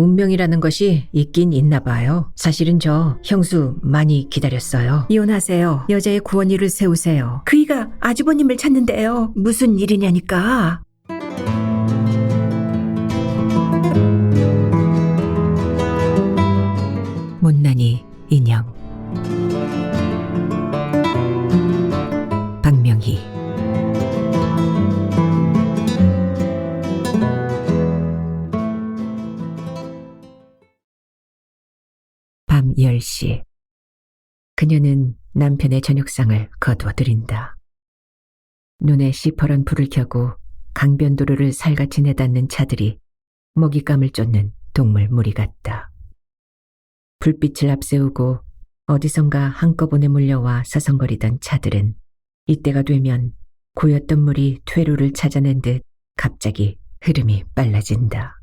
운명이라는 것이 있긴 있나 봐요. 사실은 저 형수 많이 기다렸어요. 이혼하세요. 여자의 구원이를 세우세요. 그이가 아주버님을 찾는데요. 무슨 일이냐니까. 못난이 인형. 박명희. 밤 10시. 그녀는 남편의 저녁상을 거두어들인다. 눈에 시퍼런 불을 켜고 강변도로를 살같이 내닫는 차들이 먹잇감을 쫓는 동물 무리 같다. 불빛을 앞세우고 어디선가 한꺼번에 몰려와 서성거리던 차들은 이때가 되면 고였던 물이 퇴로를 찾아낸 듯 갑자기 흐름이 빨라진다.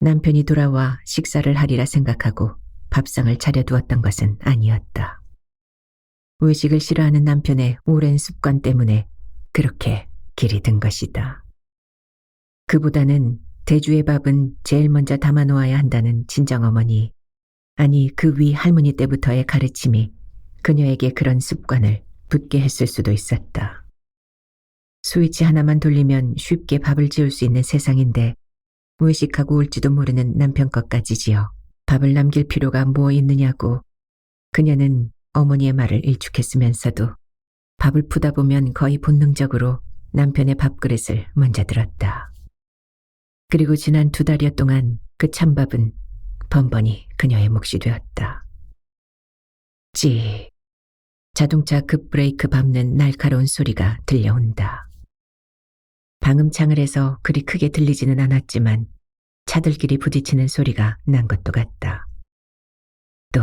남편이 돌아와 식사를 하리라 생각하고 밥상을 차려두었던 것은 아니었다. 외식을 싫어하는 남편의 오랜 습관 때문에 그렇게 길이 든 것이다. 그보다는 대주의 밥은 제일 먼저 담아놓아야 한다는 친정어머니, 아니 그 위 할머니 때부터의 가르침이 그녀에게 그런 습관을 붙게 했을 수도 있었다. 스위치 하나만 돌리면 쉽게 밥을 지을 수 있는 세상인데 외식하고 올지도 모르는 남편 것까지지요. 밥을 남길 필요가 뭐 있느냐고 그녀는 어머니의 말을 일축했으면서도 밥을 푸다 보면 거의 본능적으로 남편의 밥그릇을 먼저 들었다. 그리고 지난 2달여 동안 그 찬밥은 번번이 그녀의 몫이 되었다. 찌. 자동차 급브레이크 밟는 날카로운 소리가 들려온다. 방음창을 해서 그리 크게 들리지는 않았지만 차들끼리 부딪히는 소리가 난 것도 같다. 또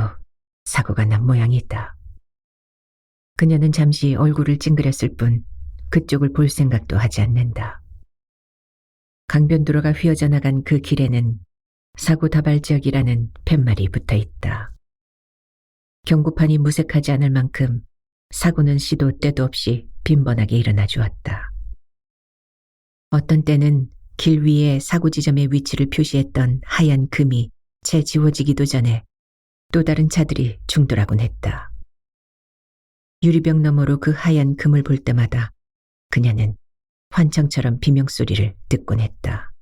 사고가 난 모양이다. 그녀는 잠시 얼굴을 찡그렸을 뿐 그쪽을 볼 생각도 하지 않는다. 강변도로가 휘어져 나간 그 길에는 사고 다발 지역이라는 팻말이 붙어 있다. 경고판이 무색하지 않을 만큼 사고는 시도 때도 없이 빈번하게 일어나 주었다. 어떤 때는 길 위에 사고 지점의 위치를 표시했던 하얀 금이 채 지워지기도 전에 또 다른 차들이 충돌하곤 했다. 유리병 너머로 그 하얀 금을 볼 때마다 그녀는 환청처럼 비명소리를 듣곤 했다.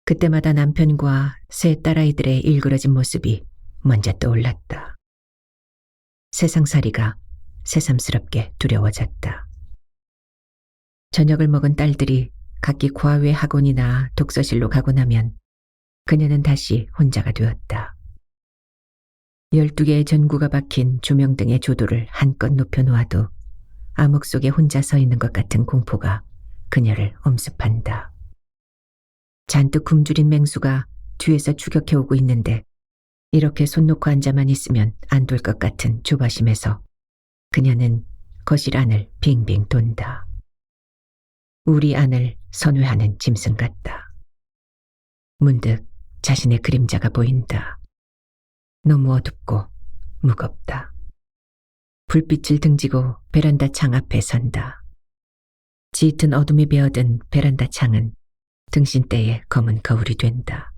그때마다 남편과 세 딸아이들의 일그러진 모습이 먼저 떠올랐다. 세상살이가 새삼스럽게 두려워졌다. 저녁을 먹은 딸들이 각기 과외 학원이나 독서실로 가고 나면 그녀는 다시 혼자가 되었다. 12개의 전구가 박힌 조명등의 조도를 한껏 높여놓아도 암흑 속에 혼자 서 있는 것 같은 공포가 그녀를 엄습한다. 잔뜩 굶주린 맹수가 뒤에서 추격해오고 있는데 이렇게 손 놓고 앉아만 있으면 안 될 것 같은 조바심에서 그녀는 거실 안을 빙빙 돈다. 우리 안을 선회하는 짐승 같다. 문득 자신의 그림자가 보인다. 너무 어둡고 무겁다. 불빛을 등지고 베란다 창 앞에 선다. 짙은 어둠이 베어든 베란다 창은 등신대에 검은 거울이 된다.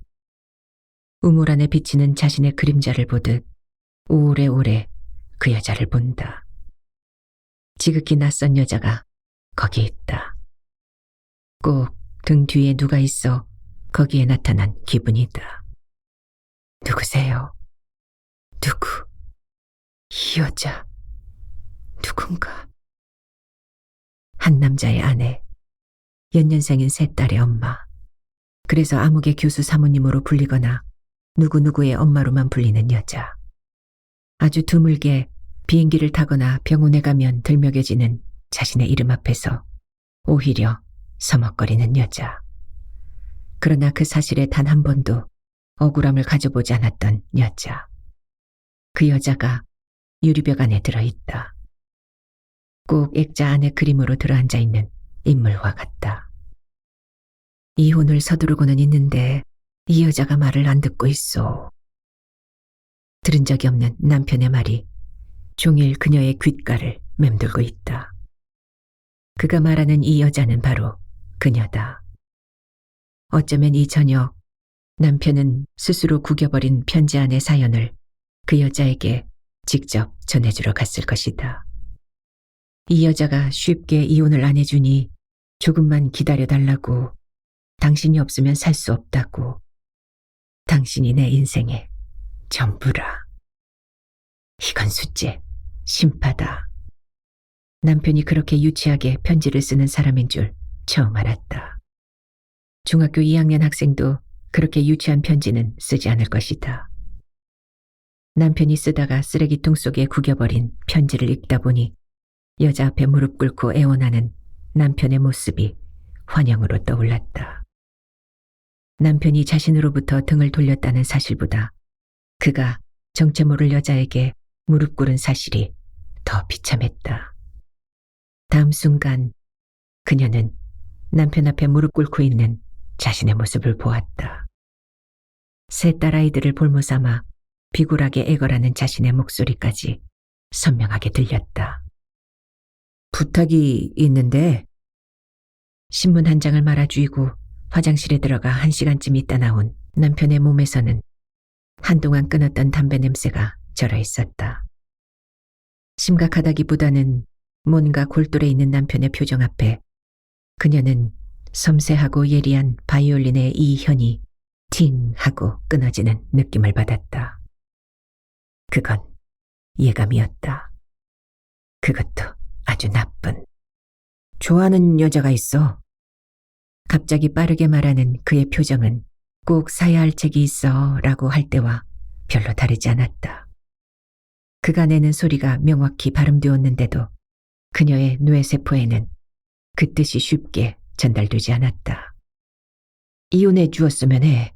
우물 안에 비치는 자신의 그림자를 보듯 오래오래 그 여자를 본다. 지극히 낯선 여자가 거기 있다. 꼭 등 뒤에 누가 있어 거기에 나타난 기분이다. 누구세요? 누구? 이 여자 누군가? 한 남자의 아내, 연년생인 세 딸의 엄마. 그래서 암흑의 교수 사모님으로 불리거나 누구누구의 엄마로만 불리는 여자. 아주 드물게 비행기를 타거나 병원에 가면 들먹여지는 자신의 이름 앞에서 오히려 서먹거리는 여자. 그러나 그 사실에 단 한 번도 억울함을 가져보지 않았던 여자. 그 여자가 유리벽 안에 들어있다. 꼭 액자 안에 그림으로 들어앉아 있는 인물과 같다. 이혼을 서두르고는 있는데 이 여자가 말을 안 듣고 있어. 들은 적이 없는 남편의 말이 종일 그녀의 귓가를 맴돌고 있다. 그가 말하는 이 여자는 바로 그녀다. 어쩌면 이 저녁 남편은 스스로 구겨버린 편지 안의 사연을 그 여자에게 직접 전해주러 갔을 것이다. 이 여자가 쉽게 이혼을 안 해주니 조금만 기다려달라고, 당신이 없으면 살 수 없다고, 당신이 내 인생의 전부라. 이건 숫제, 심파다. 남편이 그렇게 유치하게 편지를 쓰는 사람인 줄 처음 알았다. 중학교 2학년 학생도 그렇게 유치한 편지는 쓰지 않을 것이다. 남편이 쓰다가 쓰레기통 속에 구겨버린 편지를 읽다 보니 여자 앞에 무릎 꿇고 애원하는 남편의 모습이 환영으로 떠올랐다. 남편이 자신으로부터 등을 돌렸다는 사실보다 그가 정체 모를 여자에게 무릎 꿇은 사실이 더 비참했다. 다음 순간 그녀는 남편 앞에 무릎 꿇고 있는 자신의 모습을 보았다. 세 딸아이들을 볼모삼아 비굴하게 애걸하는 자신의 목소리까지 선명하게 들렸다. 부탁이 있는데. 신문 한 장을 말아주이고 화장실에 들어가 1시간쯤 있다 나온 남편의 몸에서는 한동안 끊었던 담배 냄새가 절어 있었다. 심각하다기보다는 뭔가 골똘해 있는 남편의 표정 앞에 그녀는 섬세하고 예리한 바이올린의 이 현이 팅 하고 끊어지는 느낌을 받았다. 그건 예감이었다. 그것도 아주 나쁜. 좋아하는 여자가 있어. 갑자기 빠르게 말하는 그의 표정은 꼭 사야 할 책이 있어 라고 할 때와 별로 다르지 않았다. 그가 내는 소리가 명확히 발음되었는데도 그녀의 뇌세포에는 그 뜻이 쉽게 전달되지 않았다. 이혼해 주었으면 해.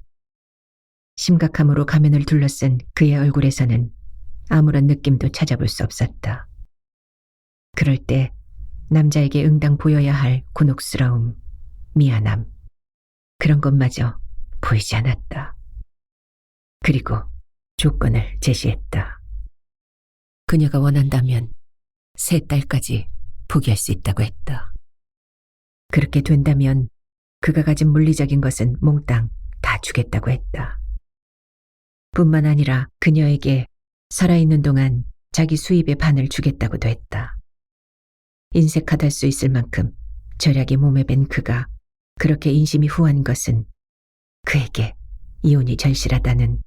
심각함으로 가면을 둘러쓴 그의 얼굴에서는 아무런 느낌도 찾아볼 수 없었다. 그럴 때 남자에게 응당 보여야 할 곤혹스러움, 미안함, 그런 것마저 보이지 않았다. 그리고 조건을 제시했다. 그녀가 원한다면 3딸까지 포기할 수 있다고 했다. 그렇게 된다면 그가 가진 물리적인 것은 몽땅 다 주겠다고 했다. 뿐만 아니라 그녀에게 살아있는 동안 자기 수입의 반을 주겠다고도 했다. 인색하달 수 있을 만큼 절약이 몸에 밴 그가 그렇게 인심이 후한 것은 그에게 이혼이 절실하다는,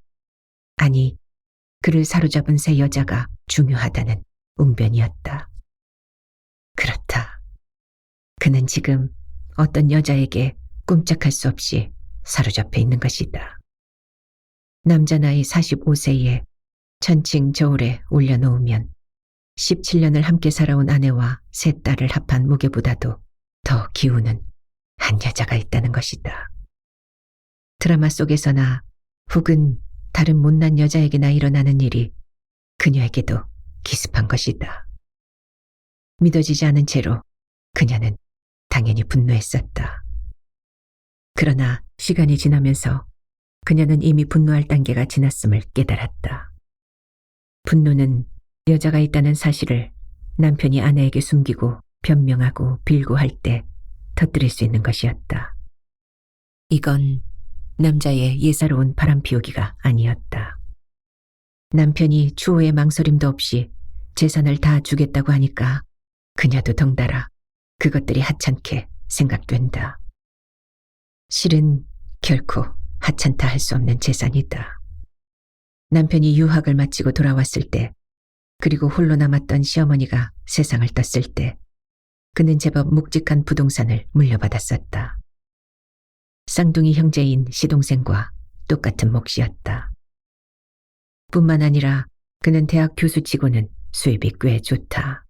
아니 그를 사로잡은 새 여자가 중요하다는 웅변이었다. 그렇다. 그는 지금 어떤 여자에게 꼼짝할 수 없이 사로잡혀 있는 것이다. 남자 나이 45세에 천칭 저울에 올려놓으면 17년을 함께 살아온 아내와 3딸을 합한 무게보다도 더 기우는 한 여자가 있다는 것이다. 드라마 속에서나 혹은 다른 못난 여자에게나 일어나는 일이 그녀에게도 기습한 것이다. 믿어지지 않은 채로 그녀는 당연히 분노했었다. 그러나 시간이 지나면서 그녀는 이미 분노할 단계가 지났음을 깨달았다. 분노는 여자가 있다는 사실을 남편이 아내에게 숨기고 변명하고 빌고 할 때 터뜨릴 수 있는 것이었다. 이건 남자의 예사로운 바람피우기가 아니었다. 남편이 추후에 망설임도 없이 재산을 다 주겠다고 하니까 그녀도 덩달아 그것들이 하찮게 생각된다. 실은 결코 하찮다 할 수 없는 재산이다. 남편이 유학을 마치고 돌아왔을 때, 그리고 홀로 남았던 시어머니가 세상을 떴을 때 그는 제법 묵직한 부동산을 물려받았었다. 쌍둥이 형제인 시동생과 똑같은 몫이었다. 뿐만 아니라 그는 대학 교수치고는 수입이 꽤 좋다.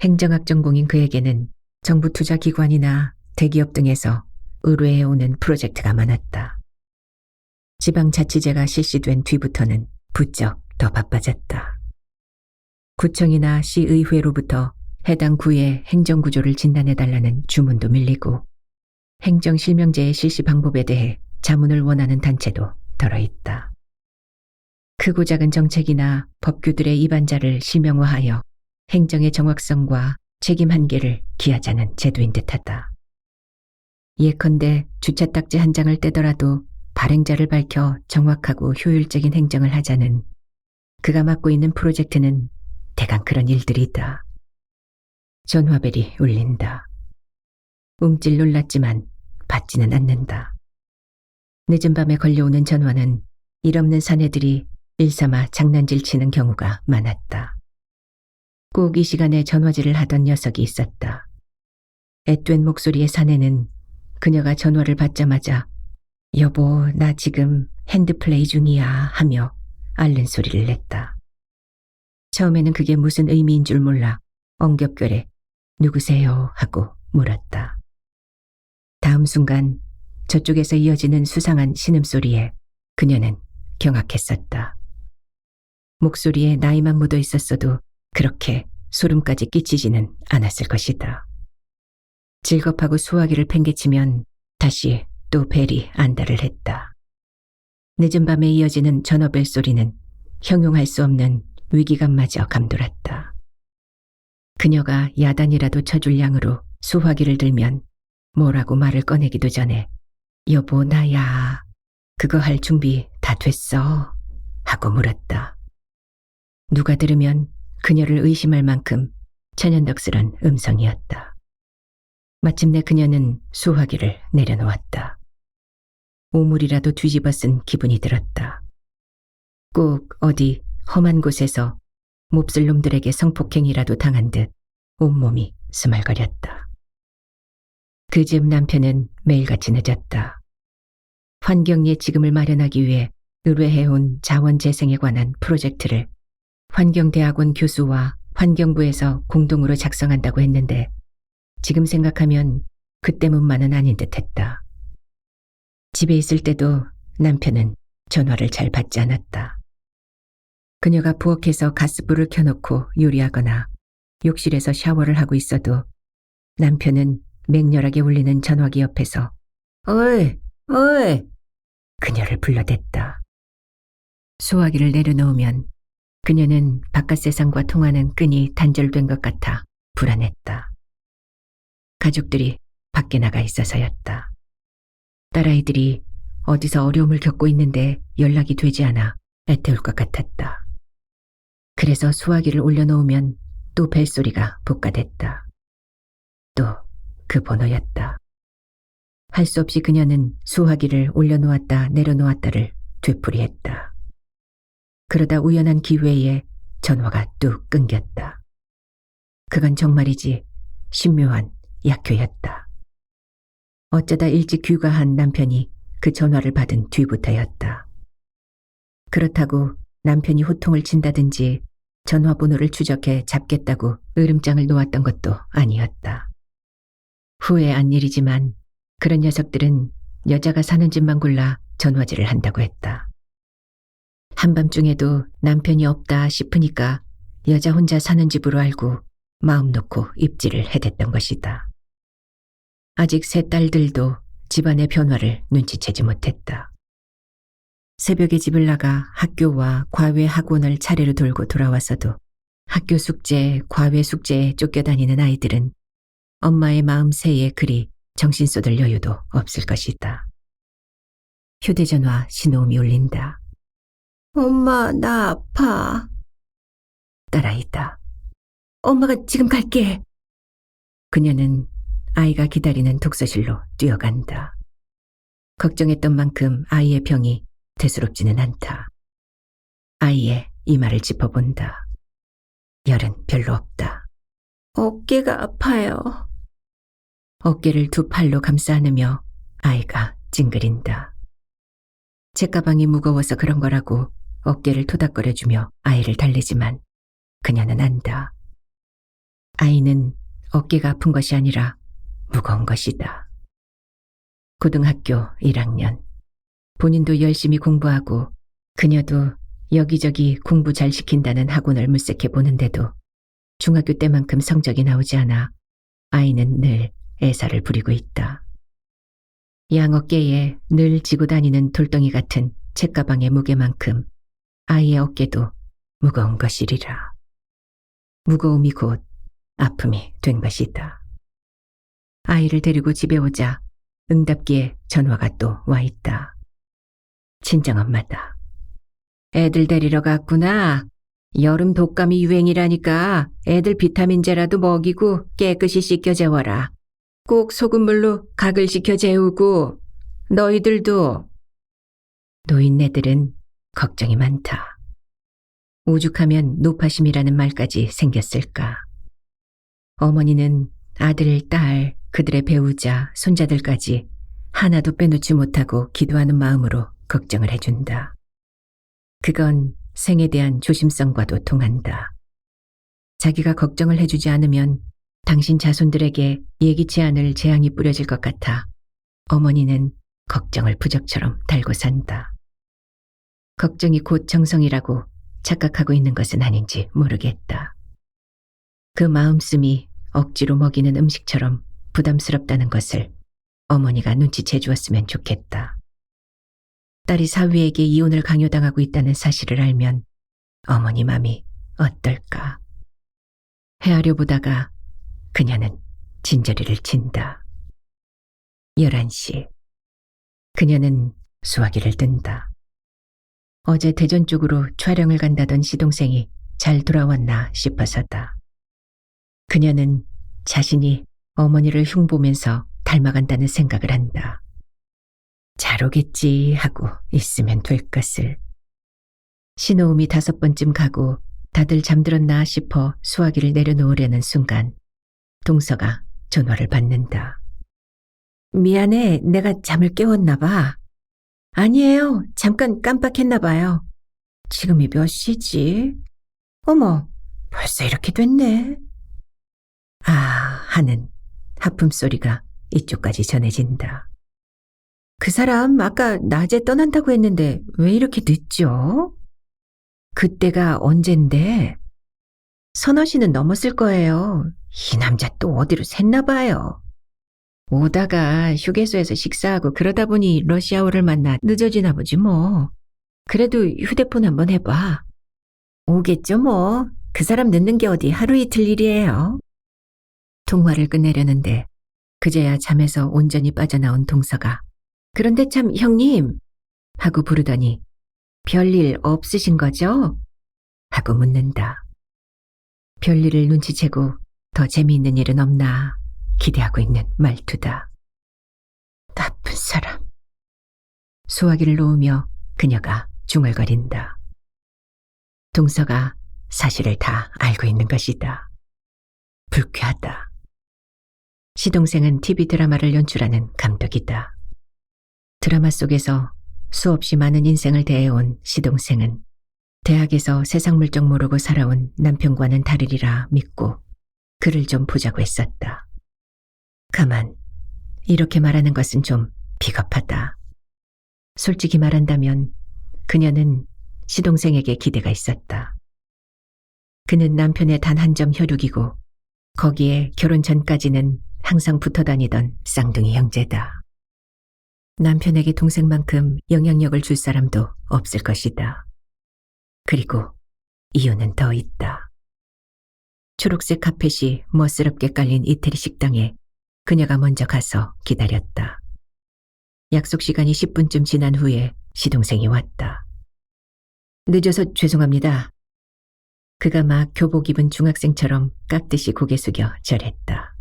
행정학 전공인 그에게는 정부 투자기관이나 대기업 등에서 의뢰해오는 프로젝트가 많았다. 지방자치제가 실시된 뒤부터는 부쩍 더 바빠졌다. 구청이나 시의회로부터 해당 구의 행정구조를 진단해달라는 주문도 밀리고 행정실명제의 실시 방법에 대해 자문을 원하는 단체도 덜어있다. 크고 작은 정책이나 법규들의 위반자를 실명화하여 행정의 정확성과 책임 한계를 기하자는 제도인 듯하다. 예컨대 주차 딱지 한 장을 떼더라도 발행자를 밝혀 정확하고 효율적인 행정을 하자는 그가 맡고 있는 프로젝트는 대강 그런 일들이다. 전화벨이 울린다. 움찔 놀랐지만 받지는 않는다. 늦은 밤에 걸려오는 전화는 일 없는 사내들이 일삼아 장난질 치는 경우가 많았다. 꼭 이 시간에 전화질을 하던 녀석이 있었다. 앳된 목소리의 사내는 그녀가 전화를 받자마자 여보, 나 지금 핸드플레이 중이야 하며 앓는 소리를 냈다. 처음에는 그게 무슨 의미인 줄 몰라 엉겹결에 누구세요 하고 물었다. 다음 순간 저쪽에서 이어지는 수상한 신음소리에 그녀는 경악했었다. 목소리에 나이만 묻어 있었어도 그렇게 소름까지 끼치지는 않았을 것이다. 즐겁하고 수화기를 팽개치면 다시 또 벨이 안달을 했다. 늦은 밤에 이어지는 전화벨 소리는 형용할 수 없는 위기감마저 감돌았다. 그녀가 야단이라도 쳐줄 양으로 수화기를 들면 뭐라고 말을 꺼내기도 전에 여보 나야 그거 할 준비 다 됐어 하고 물었다. 누가 들으면 그녀를 의심할 만큼 천연덕스런 음성이었다. 마침내 그녀는 수화기를 내려놓았다. 오물이라도 뒤집어 쓴 기분이 들었다. 꼭 어디 험한 곳에서 몹쓸 놈들에게 성폭행이라도 당한 듯 온몸이 스말거렸다. 그 집 남편은 매일같이 늦었다. 환경 예치금을 마련하기 위해 의뢰해온 자원재생에 관한 프로젝트를 환경대학원 교수와 환경부에서 공동으로 작성한다고 했는데 지금 생각하면 그 때문만은 아닌 듯했다. 집에 있을 때도 남편은 전화를 잘 받지 않았다. 그녀가 부엌에서 가스불을 켜놓고 요리하거나 욕실에서 샤워를 하고 있어도 남편은 맹렬하게 울리는 전화기 옆에서 어이, 어이! 그녀를 불러댔다. 수화기를 내려놓으면 그녀는 바깥 세상과 통하는 끈이 단절된 것 같아 불안했다. 가족들이 밖에 나가 있어서였다. 딸아이들이 어디서 어려움을 겪고 있는데 연락이 되지 않아 애태울 것 같았다. 그래서 수화기를 올려놓으면 또 벨소리가 복가됐다. 또 그 번호였다. 할 수 없이 그녀는 수화기를 올려놓았다 내려놓았다를 되풀이했다. 그러다 우연한 기회에 전화가 뚝 끊겼다. 그건 정말이지 신묘한 약효였다. 어쩌다 일찍 귀가한 남편이 그 전화를 받은 뒤부터였다. 그렇다고 남편이 호통을 친다든지 전화번호를 추적해 잡겠다고 으름장을 놓았던 것도 아니었다. 후회한 일이지만 그런 녀석들은 여자가 사는 집만 골라 전화질을 한다고 했다. 한밤중에도 남편이 없다 싶으니까 여자 혼자 사는 집으로 알고 마음 놓고 입지를 해댔던 것이다. 아직 세 딸들도 집안의 변화를 눈치채지 못했다. 새벽에 집을 나가 학교와 과외 학원을 차례로 돌고 돌아와서도 학교 숙제, 과외 숙제에 쫓겨다니는 아이들은 엄마의 마음새에 그리 정신 쏟을 여유도 없을 것이다. 휴대전화 신호음이 울린다. 엄마, 나 아파. 딸아이다. 엄마가 지금 갈게. 그녀는 아이가 기다리는 독서실로 뛰어간다. 걱정했던 만큼 아이의 병이 대수롭지는 않다. 아이의 이마를 짚어본다. 열은 별로 없다. 어깨가 아파요. 어깨를 두 팔로 감싸 안으며 아이가 찡그린다. 책가방이 무거워서 그런 거라고 어깨를 토닥거려주며 아이를 달래지만 그녀는 안다. 아이는 어깨가 아픈 것이 아니라 무거운 것이다. 고등학교 1학년. 본인도 열심히 공부하고 그녀도 여기저기 공부 잘 시킨다는 학원을 물색해 보는데도 중학교 때만큼 성적이 나오지 않아 아이는 늘 애사를 부리고 있다. 양 어깨에 늘 지고 다니는 돌덩이 같은 책가방의 무게만큼 아이의 어깨도 무거운 것이리라. 무거움이 곧 아픔이 된 것이다. 아이를 데리고 집에 오자 응답기에 전화가 또 와 있다. 친정엄마다. 애들 데리러 갔구나. 여름 독감이 유행이라니까 애들 비타민제라도 먹이고 깨끗이 씻겨 재워라. 꼭 소금물로 각을 시켜 재우고 너희들도. 노인네들은 걱정이 많다. 오죽하면 노파심이라는 말까지 생겼을까. 어머니는 아들, 딸, 그들의 배우자, 손자들까지 하나도 빼놓지 못하고 기도하는 마음으로 걱정을 해준다. 그건 생에 대한 조심성과도 통한다. 자기가 걱정을 해주지 않으면 당신 자손들에게 예기치 않을 재앙이 뿌려질 것 같아 어머니는 걱정을 부적처럼 달고 산다. 걱정이 곧 정성이라고 착각하고 있는 것은 아닌지 모르겠다. 그 마음씀이 억지로 먹이는 음식처럼 부담스럽다는 것을 어머니가 눈치채 주었으면 좋겠다. 딸이 사위에게 이혼을 강요당하고 있다는 사실을 알면 어머니 맘이 어떨까. 헤아려 보다가 그녀는 진저리를 친다. 11시. 그녀는 수화기를 든다. 어제 대전 쪽으로 촬영을 간다던 시동생이 잘 돌아왔나 싶어서다. 그녀는 자신이 어머니를 흉보면서 닮아간다는 생각을 한다. 잘 오겠지 하고 있으면 될 것을. 신호음이 5번쯤 가고 다들 잠들었나 싶어 수화기를 내려놓으려는 순간 동서가 전화를 받는다. 미안해, 내가 잠을 깨웠나 봐. 아니에요, 잠깐 깜빡했나 봐요. 지금이 몇 시지? 어머, 벌써 이렇게 됐네. 아, 하는 하품 소리가 이쪽까지 전해진다. 그 사람 아까 낮에 떠난다고 했는데 왜 이렇게 늦죠? 그때가 언젠데? 서너 시는 넘었을 거예요. 이 남자 또 어디로 샜나 봐요. 오다가 휴게소에서 식사하고 그러다 보니 러시아워를 만나 늦어지나 보지 뭐. 그래도 휴대폰 한번 해봐. 오겠죠 뭐. 그 사람 늦는 게 어디 하루 이틀 일이에요. 통화를 끝내려는데 그제야 잠에서 온전히 빠져나온 동서가 그런데 참 형님 하고 부르더니 별일 없으신 거죠? 하고 묻는다. 별일을 눈치채고 더 재미있는 일은 없나 기대하고 있는 말투다. 나쁜 사람. 수화기를 놓으며 그녀가 중얼거린다. 동서가 사실을 다 알고 있는 것이다. 불쾌하다. 시동생은 TV 드라마를 연출하는 감독이다. 드라마 속에서 수없이 많은 인생을 대해온 시동생은 대학에서 세상 물정 모르고 살아온 남편과는 다르리라 믿고 그를 좀 보자고 했었다. 가만, 이렇게 말하는 것은 좀 비겁하다. 솔직히 말한다면 그녀는 시동생에게 기대가 있었다. 그는 남편의 단 한 점 혈육이고 거기에 결혼 전까지는 항상 붙어 다니던 쌍둥이 형제다. 남편에게 동생만큼 영향력을 줄 사람도 없을 것이다. 그리고 이유는 더 있다. 초록색 카펫이 멋스럽게 깔린 이태리 식당에 그녀가 먼저 가서 기다렸다. 약속 시간이 10분쯤 지난 후에 시동생이 왔다. 늦어서 죄송합니다. 그가 막 교복 입은 중학생처럼 깍듯이 고개 숙여 절했다.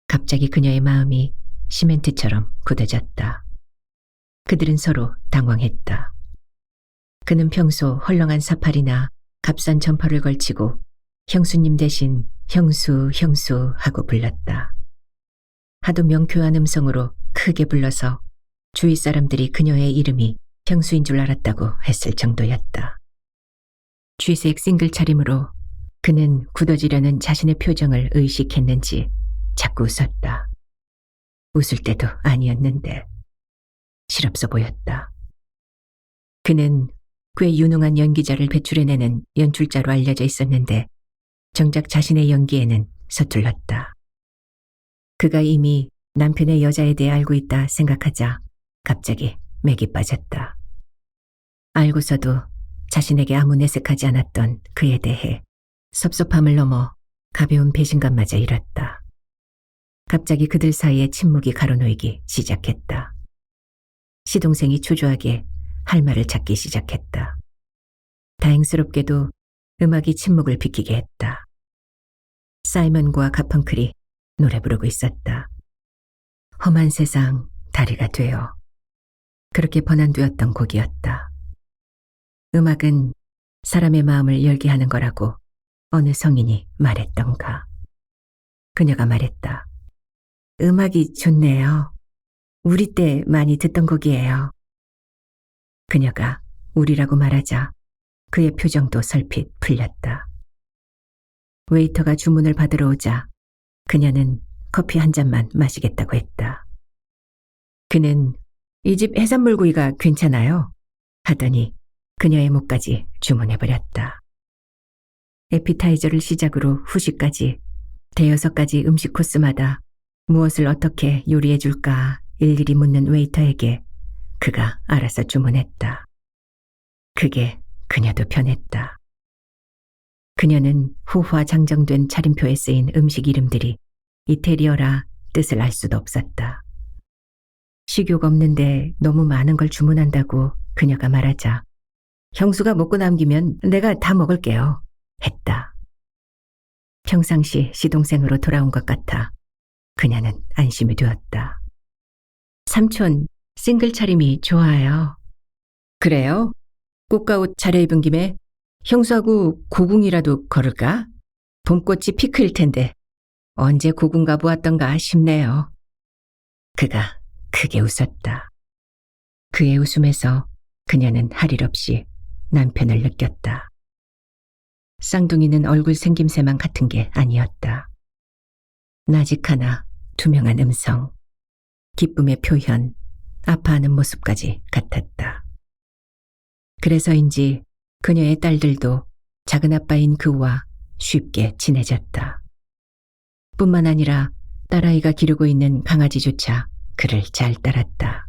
갑자기 그녀의 마음이 시멘트처럼 굳어졌다. 그들은 서로 당황했다. 그는 평소 헐렁한 사팔이나 값싼 점퍼를 걸치고 형수님 대신 형수 하고 불렀다. 하도 명쾌한 음성으로 크게 불러서 주위 사람들이 그녀의 이름이 형수인 줄 알았다고 했을 정도였다. 쥐색 싱글 차림으로 그는 굳어지려는 자신의 표정을 의식했는지 자꾸 웃었다. 웃을 때도 아니었는데 실없어 보였다. 그는 꽤 유능한 연기자를 배출해내는 연출자로 알려져 있었는데 정작 자신의 연기에는 서툴렀다. 그가 이미 남편의 여자에 대해 알고 있다 생각하자 갑자기 맥이 빠졌다. 알고서도 자신에게 아무 내색하지 않았던 그에 대해 섭섭함을 넘어 가벼운 배신감마저 잃었다. 갑자기 그들 사이에 침묵이 가로놓이기 시작했다. 시동생이 초조하게 할 말을 찾기 시작했다. 다행스럽게도 음악이 침묵을 비키게 했다. 사이먼과 가펑클이 노래 부르고 있었다. 험한 세상 다리가 되어. 그렇게 번안되었던 곡이었다. 음악은 사람의 마음을 열게 하는 거라고 어느 성인이 말했던가. 그녀가 말했다. 음악이 좋네요. 우리 때 많이 듣던 곡이에요. 그녀가 우리라고 말하자 그의 표정도 설핏 풀렸다. 웨이터가 주문을 받으러 오자 그녀는 커피 한 잔만 마시겠다고 했다. 그는 이 집 해산물구이가 괜찮아요? 하더니 그녀의 목까지 주문해버렸다. 에피타이저를 시작으로 후식까지 대여섯 가지 음식 코스마다 무엇을 어떻게 요리해줄까 일일이 묻는 웨이터에게 그가 알아서 주문했다. 그게 그녀도 편했다. 그녀는 후화 장정된 차림표에 쓰인 음식 이름들이 이태리어라 뜻을 알 수도 없었다. 식욕 없는데 너무 많은 걸 주문한다고 그녀가 말하자 형수가 먹고 남기면 내가 다 먹을게요. 했다. 평상시 시동생으로 돌아온 것 같아 그녀는 안심이 되었다. 삼촌, 싱글 차림이 좋아요. 그래요? 꽃가옷 차려입은 김에 형수하고 고궁이라도 걸을까? 봄꽃이 피크일 텐데 언제 고궁 가보았던가 싶네요. 그가 크게 웃었다. 그의 웃음에서 그녀는 할 일 없이 남편을 느꼈다. 쌍둥이는 얼굴 생김새만 같은 게 아니었다. 나직하나 투명한 음성, 기쁨의 표현, 아파하는 모습까지 같았다. 그래서인지 그녀의 딸들도 작은 아빠인 그와 쉽게 친해졌다. 뿐만 아니라 딸아이가 기르고 있는 강아지조차 그를 잘 따랐다.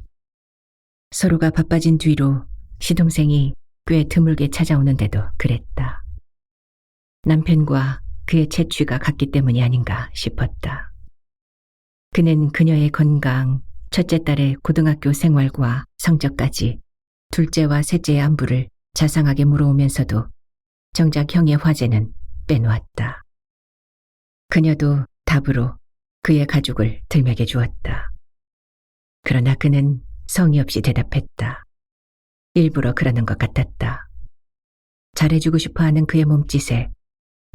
서로가 바빠진 뒤로 시동생이 꽤 드물게 찾아오는데도 그랬다. 남편과 그의 채취가 같기 때문이 아닌가 싶었다. 그는 그녀의 건강, 첫째 딸의 고등학교 생활과 성적까지 둘째와 셋째의 안부를 자상하게 물어오면서도 정작 형의 화제는 빼놓았다. 그녀도 답으로 그의 가족을 들먹여 주었다. 그러나 그는 성의 없이 대답했다. 일부러 그러는 것 같았다. 잘해주고 싶어하는 그의 몸짓에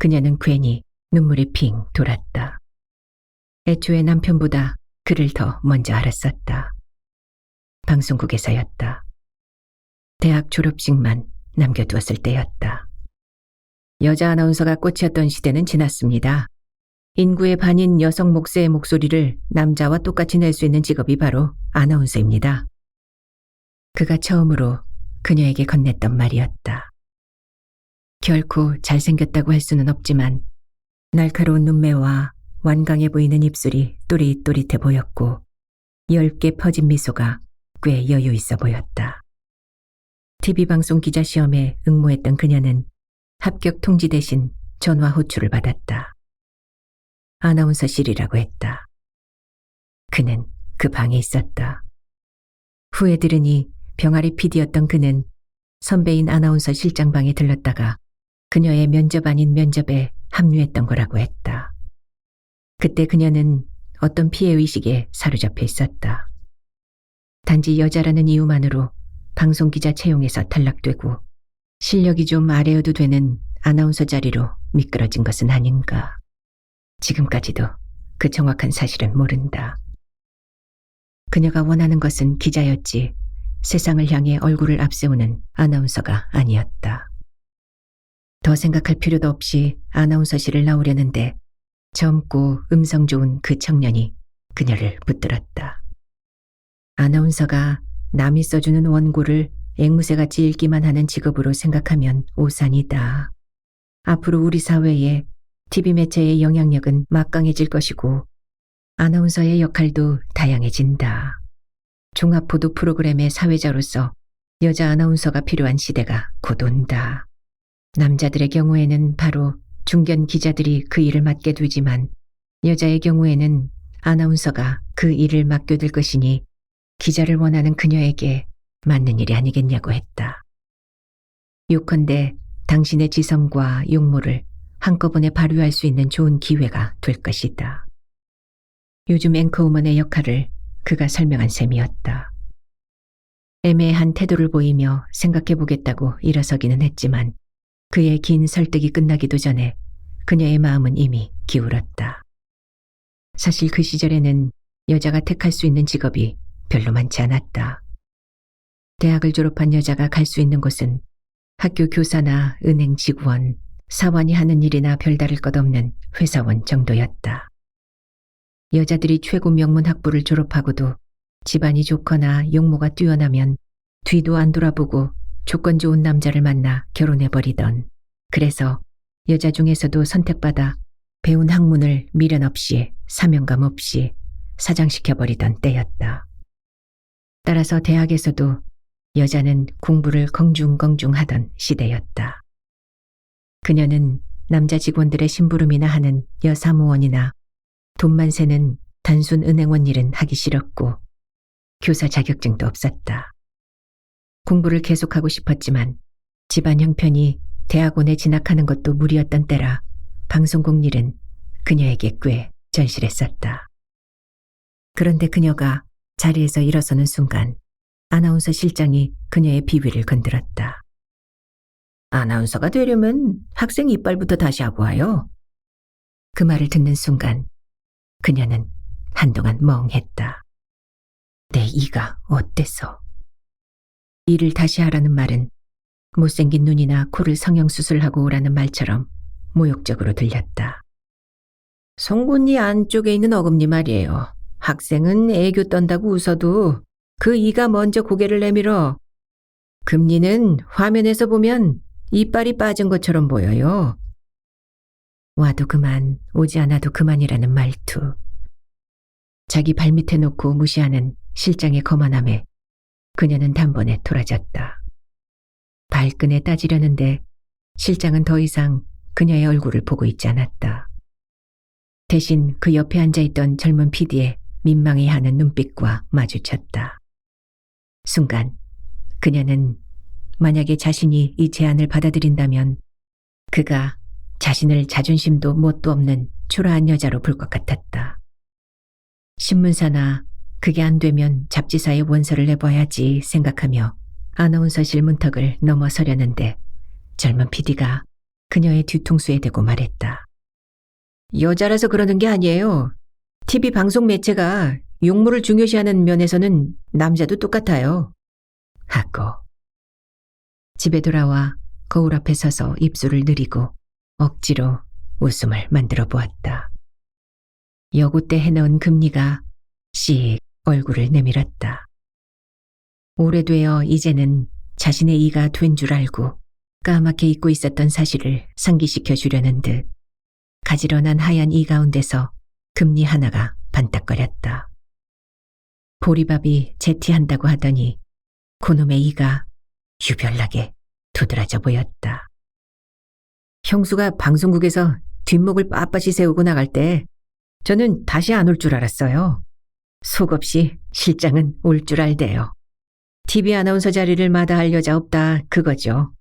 그녀는 괜히 눈물이 핑 돌았다. 애초에 남편보다 그를 더 먼저 알았었다. 방송국에서였다. 대학 졸업식만 남겨두었을 때였다. 여자 아나운서가 꽃이었던 시대는 지났습니다. 인구의 반인 여성 목세의 목소리를 남자와 똑같이 낼 수 있는 직업이 바로 아나운서입니다. 그가 처음으로 그녀에게 건넸던 말이었다. 결코 잘생겼다고 할 수는 없지만 날카로운 눈매와 완강해 보이는 입술이 또릿또릿해 보였고 엷게 퍼진 미소가 꽤 여유 있어 보였다. TV방송 기자 시험에 응모했던 그녀는 합격 통지 대신 전화 호출을 받았다. 아나운서실이라고 했다. 그는 그 방에 있었다. 후에 들으니 병아리 PD였던 그는 선배인 아나운서 실장방에 들렀다가 그녀의 면접 아닌 면접에 합류했던 거라고 했다. 그때 그녀는 어떤 피해의식에 사로잡혀 있었다. 단지 여자라는 이유만으로 방송기자 채용에서 탈락되고 실력이 좀 아래여도 되는 아나운서 자리로 미끄러진 것은 아닌가. 지금까지도 그 정확한 사실은 모른다. 그녀가 원하는 것은 기자였지 세상을 향해 얼굴을 앞세우는 아나운서가 아니었다. 더 생각할 필요도 없이 아나운서실을 나오려는데 젊고 음성 좋은 그 청년이 그녀를 붙들었다. 아나운서가 남이 써주는 원고를 앵무새같이 읽기만 하는 직업으로 생각하면 오산이다. 앞으로 우리 사회에 TV 매체의 영향력은 막강해질 것이고 아나운서의 역할도 다양해진다. 종합보도 프로그램의 사회자로서 여자 아나운서가 필요한 시대가 곧 온다. 남자들의 경우에는 바로 중견 기자들이 그 일을 맡게 되지만 여자의 경우에는 아나운서가 그 일을 맡겨둘 것이니 기자를 원하는 그녀에게 맞는 일이 아니겠냐고 했다. 요컨대 당신의 지성과 용모를 한꺼번에 발휘할 수 있는 좋은 기회가 될 것이다. 요즘 앵커우먼의 역할을 그가 설명한 셈이었다. 애매한 태도를 보이며 생각해보겠다고 일어서기는 했지만 그의 긴 설득이 끝나기도 전에 그녀의 마음은 이미 기울었다. 사실 그 시절에는 여자가 택할 수 있는 직업이 별로 많지 않았다. 대학을 졸업한 여자가 갈 수 있는 곳은 학교 교사나 은행 직원, 사원이 하는 일이나 별다를 것 없는 회사원 정도였다. 여자들이 최고 명문 학부를 졸업하고도 집안이 좋거나 용모가 뛰어나면 뒤도 안 돌아보고 조건 좋은 남자를 만나 결혼해버리던, 그래서 여자 중에서도 선택받아 배운 학문을 미련 없이 사명감 없이 사장시켜버리던 때였다. 따라서 대학에서도 여자는 공부를 긍중긍중 하던 시대였다. 그녀는 남자 직원들의 심부름이나 하는 여사무원이나 돈만 세는 단순 은행원 일은 하기 싫었고 교사 자격증도 없었다. 공부를 계속하고 싶었지만 집안 형편이 대학원에 진학하는 것도 무리였던 때라 방송국 일은 그녀에게 꽤 절실했었다. 그런데 그녀가 자리에서 일어서는 순간 아나운서 실장이 그녀의 비위를 건드렸다. 아나운서가 되려면 학생 이빨부터 다시 하고 와요. 그 말을 듣는 순간 그녀는 한동안 멍했다. 내 이가 어때서? 일을 다시 하라는 말은 못생긴 눈이나 코를 성형수술하고 오라는 말처럼 모욕적으로 들렸다. 송곳니 안쪽에 있는 어금니 말이에요. 학생은 애교 떤다고 웃어도 그 이가 먼저 고개를 내밀어. 금리는 화면에서 보면 이빨이 빠진 것처럼 보여요. 와도 그만, 오지 않아도 그만이라는 말투. 자기 발밑에 놓고 무시하는 실장의 거만함에 그녀는 단번에 돌아졌다. 발끈에 따지려는데 실장은 더 이상 그녀의 얼굴을 보고 있지 않았다. 대신 그 옆에 앉아있던 젊은 PD의 민망해하는 눈빛과 마주쳤다. 순간 그녀는 만약에 자신이 이 제안을 받아들인다면 그가 자신을 자존심도 뭣도 없는 초라한 여자로 볼 것 같았다. 신문사나 그게 안 되면 잡지사에 원서를 내봐야지 생각하며 아나운서실 문턱을 넘어서려는데 젊은 PD가 그녀의 뒤통수에 대고 말했다. 여자라서 그러는 게 아니에요. TV 방송 매체가 용모를 중요시하는 면에서는 남자도 똑같아요. 하고 집에 돌아와 거울 앞에 서서 입술을 느리고 억지로 웃음을 만들어 보았다. 여고 때 해놓은 금리가 씩 얼굴을 내밀었다. 오래되어 이제는 자신의 이가 된 줄 알고 까맣게 잊고 있었던 사실을 상기시켜 주려는 듯 가지런한 하얀 이 가운데서 금리 하나가 반딱거렸다. 보리밥이 제티한다고 하더니 그놈의 이가 유별나게 두드러져 보였다. 형수가 방송국에서 뒷목을 빳빳이 세우고 나갈 때 저는 다시 안 올 줄 알았어요. 속없이 실장은 올 줄 알대요. TV 아나운서 자리를 마다할 여자 없다 그거죠.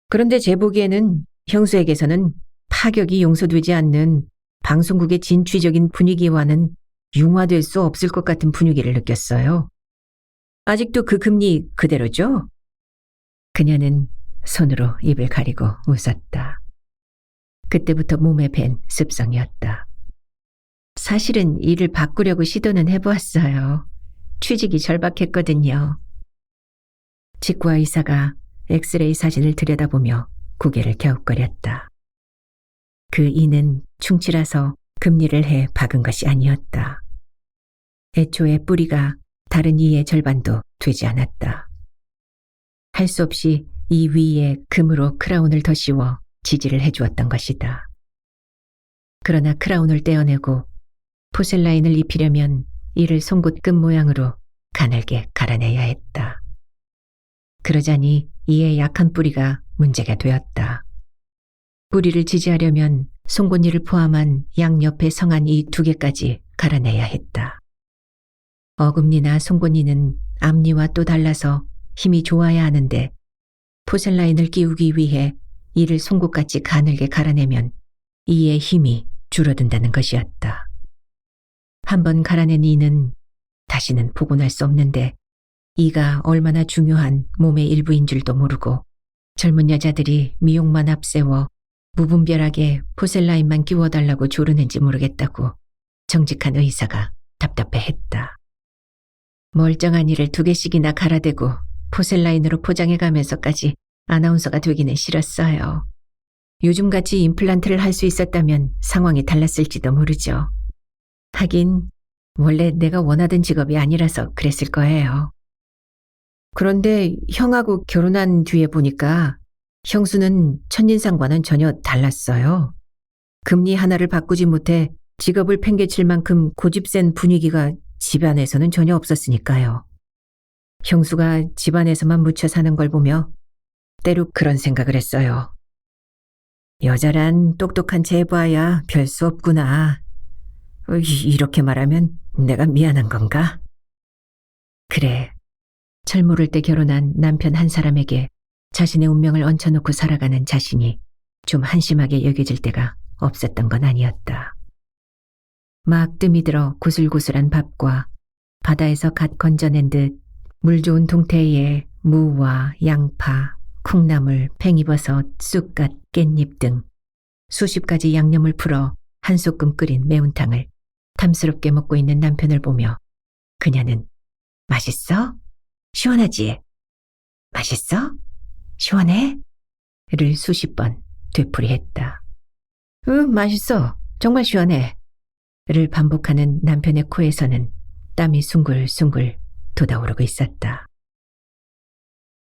그런데 제 보기에는 형수에게서는 파격이 용서되지 않는 방송국의 진취적인 분위기와는 융화될 수 없을 것 같은 분위기를 느꼈어요. 아직도 그 금리 그대로죠? 그녀는 손으로 입을 가리고 웃었다. 그때부터 몸에 밴 습성이었다. 사실은 일을 바꾸려고 시도는 해보았어요. 취직이 절박했거든요. 치과 의사가 엑스레이 사진을 들여다보며 고개를 갸웃거렸다. 그 이는 충치라서 금리를 해 박은 것이 아니었다. 애초에 뿌리가 다른 이의 절반도 되지 않았다. 할 수 없이 이 위에 금으로 크라운을 더 씌워 지지를 해주었던 것이다. 그러나 크라운을 떼어내고 포셀라인을 입히려면 이를 송곳 끝 모양으로 가늘게 갈아내야 했다. 그러자니 이의 약한 뿌리가 문제가 되었다. 뿌리를 지지하려면 송곳니를 포함한 양옆에 성한 이 두 개까지 갈아내야 했다. 어금니나 송곳니는 앞니와 또 달라서 힘이 좋아야 하는데 포셀라인을 끼우기 위해 이를 송곳같이 가늘게 갈아내면 이의 힘이 줄어든다는 것이었다. 한번 갈아낸 이는 다시는 복원할 수 없는데 이가 얼마나 중요한 몸의 일부인 줄도 모르고 젊은 여자들이 미용만 앞세워 무분별하게 포셀라인만 끼워달라고 조르는지 모르겠다고 정직한 의사가 답답해했다. 멀쩡한 이를 2개씩이나 갈아대고 포셀라인으로 포장해가면서까지 아나운서가 되기는 싫었어요. 요즘같이 임플란트를 할 수 있었다면 상황이 달랐을지도 모르죠. 하긴 원래 내가 원하던 직업이 아니라서 그랬을 거예요. 그런데 형하고 결혼한 뒤에 보니까 형수는 첫인상과는 전혀 달랐어요. 금리 하나를 바꾸지 못해 직업을 팽개칠 만큼 고집센 분위기가 집안에서는 전혀 없었으니까요. 형수가 집안에서만 묻혀 사는 걸 보며 때로 그런 생각을 했어요. 여자란 똑똑한 제봐야 별 수 없구나. 이렇게 말하면 내가 미안한 건가? 그래, 철모를 때 결혼한 남편 한 사람에게 자신의 운명을 얹혀놓고 살아가는 자신이 좀 한심하게 여겨질 때가 없었던 건 아니었다. 막 뜸이 들어 고슬고슬한 밥과 바다에서 갓 건져낸 듯 물 좋은 동태에 무와 양파, 콩나물, 팽이버섯, 쑥갓, 깻잎 등 수십 가지 양념을 풀어 한 소끔 끓인 매운탕을 탐스럽게 먹고 있는 남편을 보며 그녀는 맛있어? 시원하지? 맛있어? 시원해? 를 수십 번 되풀이했다. 응, 맛있어. 정말 시원해. 를 반복하는 남편의 코에서는 땀이 숭글숭글 돋아오르고 있었다.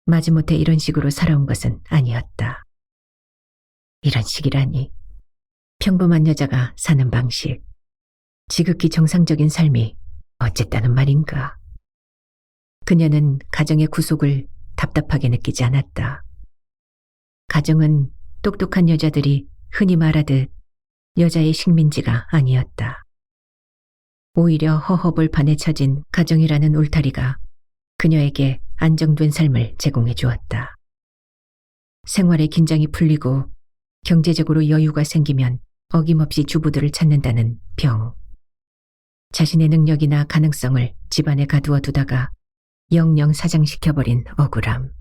마지못해 이런 식으로 살아온 것은 아니었다. 이런 식이라니. 평범한 여자가 사는 방식. 지극히 정상적인 삶이 어쨌다는 말인가. 그녀는 가정의 구속을 답답하게 느끼지 않았다. 가정은 똑똑한 여자들이 흔히 말하듯 여자의 식민지가 아니었다. 오히려 허허벌판에 처진 가정이라는 울타리가 그녀에게 안정된 삶을 제공해 주었다. 생활의 긴장이 풀리고 경제적으로 여유가 생기면 어김없이 주부들을 찾는다는 병. 자신의 능력이나 가능성을 집안에 가두어 두다가 영영 사장시켜버린 억울함.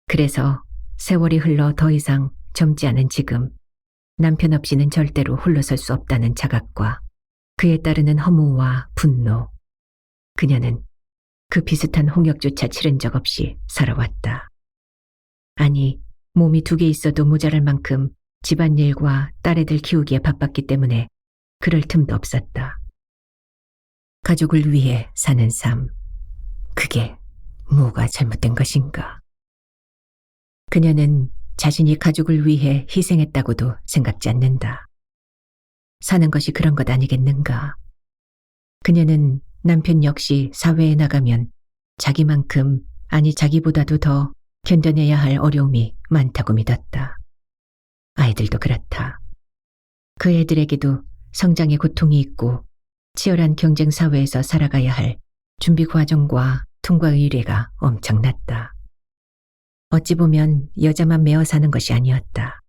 그래서 세월이 흘러 더 이상 젊지 않은 지금 남편 없이는 절대로 홀로설 수 없다는 자각과 그에 따르는 허무와 분노. 그녀는 그 비슷한 홍역조차 치른 적 없이 살아왔다. 아니, 몸이 2개 있어도 모자랄 만큼 집안일과 딸애들 키우기에 바빴기 때문에 그럴 틈도 없었다. 가족을 위해 사는 삶. 그게 뭐가 잘못된 것인가? 그녀는 자신이 가족을 위해 희생했다고도 생각지 않는다. 사는 것이 그런 것 아니겠는가? 그녀는 남편 역시 사회에 나가면 자기만큼 아니 자기보다도 더 견뎌내야 할 어려움이 많다고 믿었다. 아이들도 그렇다. 그 애들에게도 성장의 고통이 있고 치열한 경쟁 사회에서 살아가야 할 준비 과정과 통과 의례가 엄청났다. 어찌 보면 여자만 매어 사는 것이 아니었다.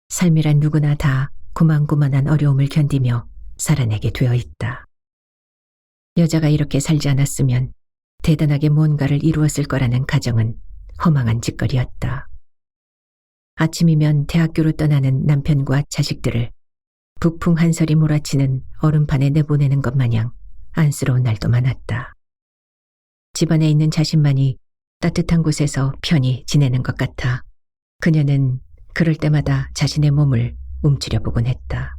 삶이란 누구나 다 고만고만한 어려움을 견디며 살아내게 되어 있다. 여자가 이렇게 살지 않았으면 대단하게 뭔가를 이루었을 거라는 가정은 허망한 짓거리였다. 아침이면 대학교로 떠나는 남편과 자식들을 북풍 한설이 몰아치는 얼음판에 내보내는 것 마냥 안쓰러운 날도 많았다. 집안에 있는 자신만이 따뜻한 곳에서 편히 지내는 것 같아 그녀는 그럴 때마다 자신의 몸을 움츠려보곤 했다.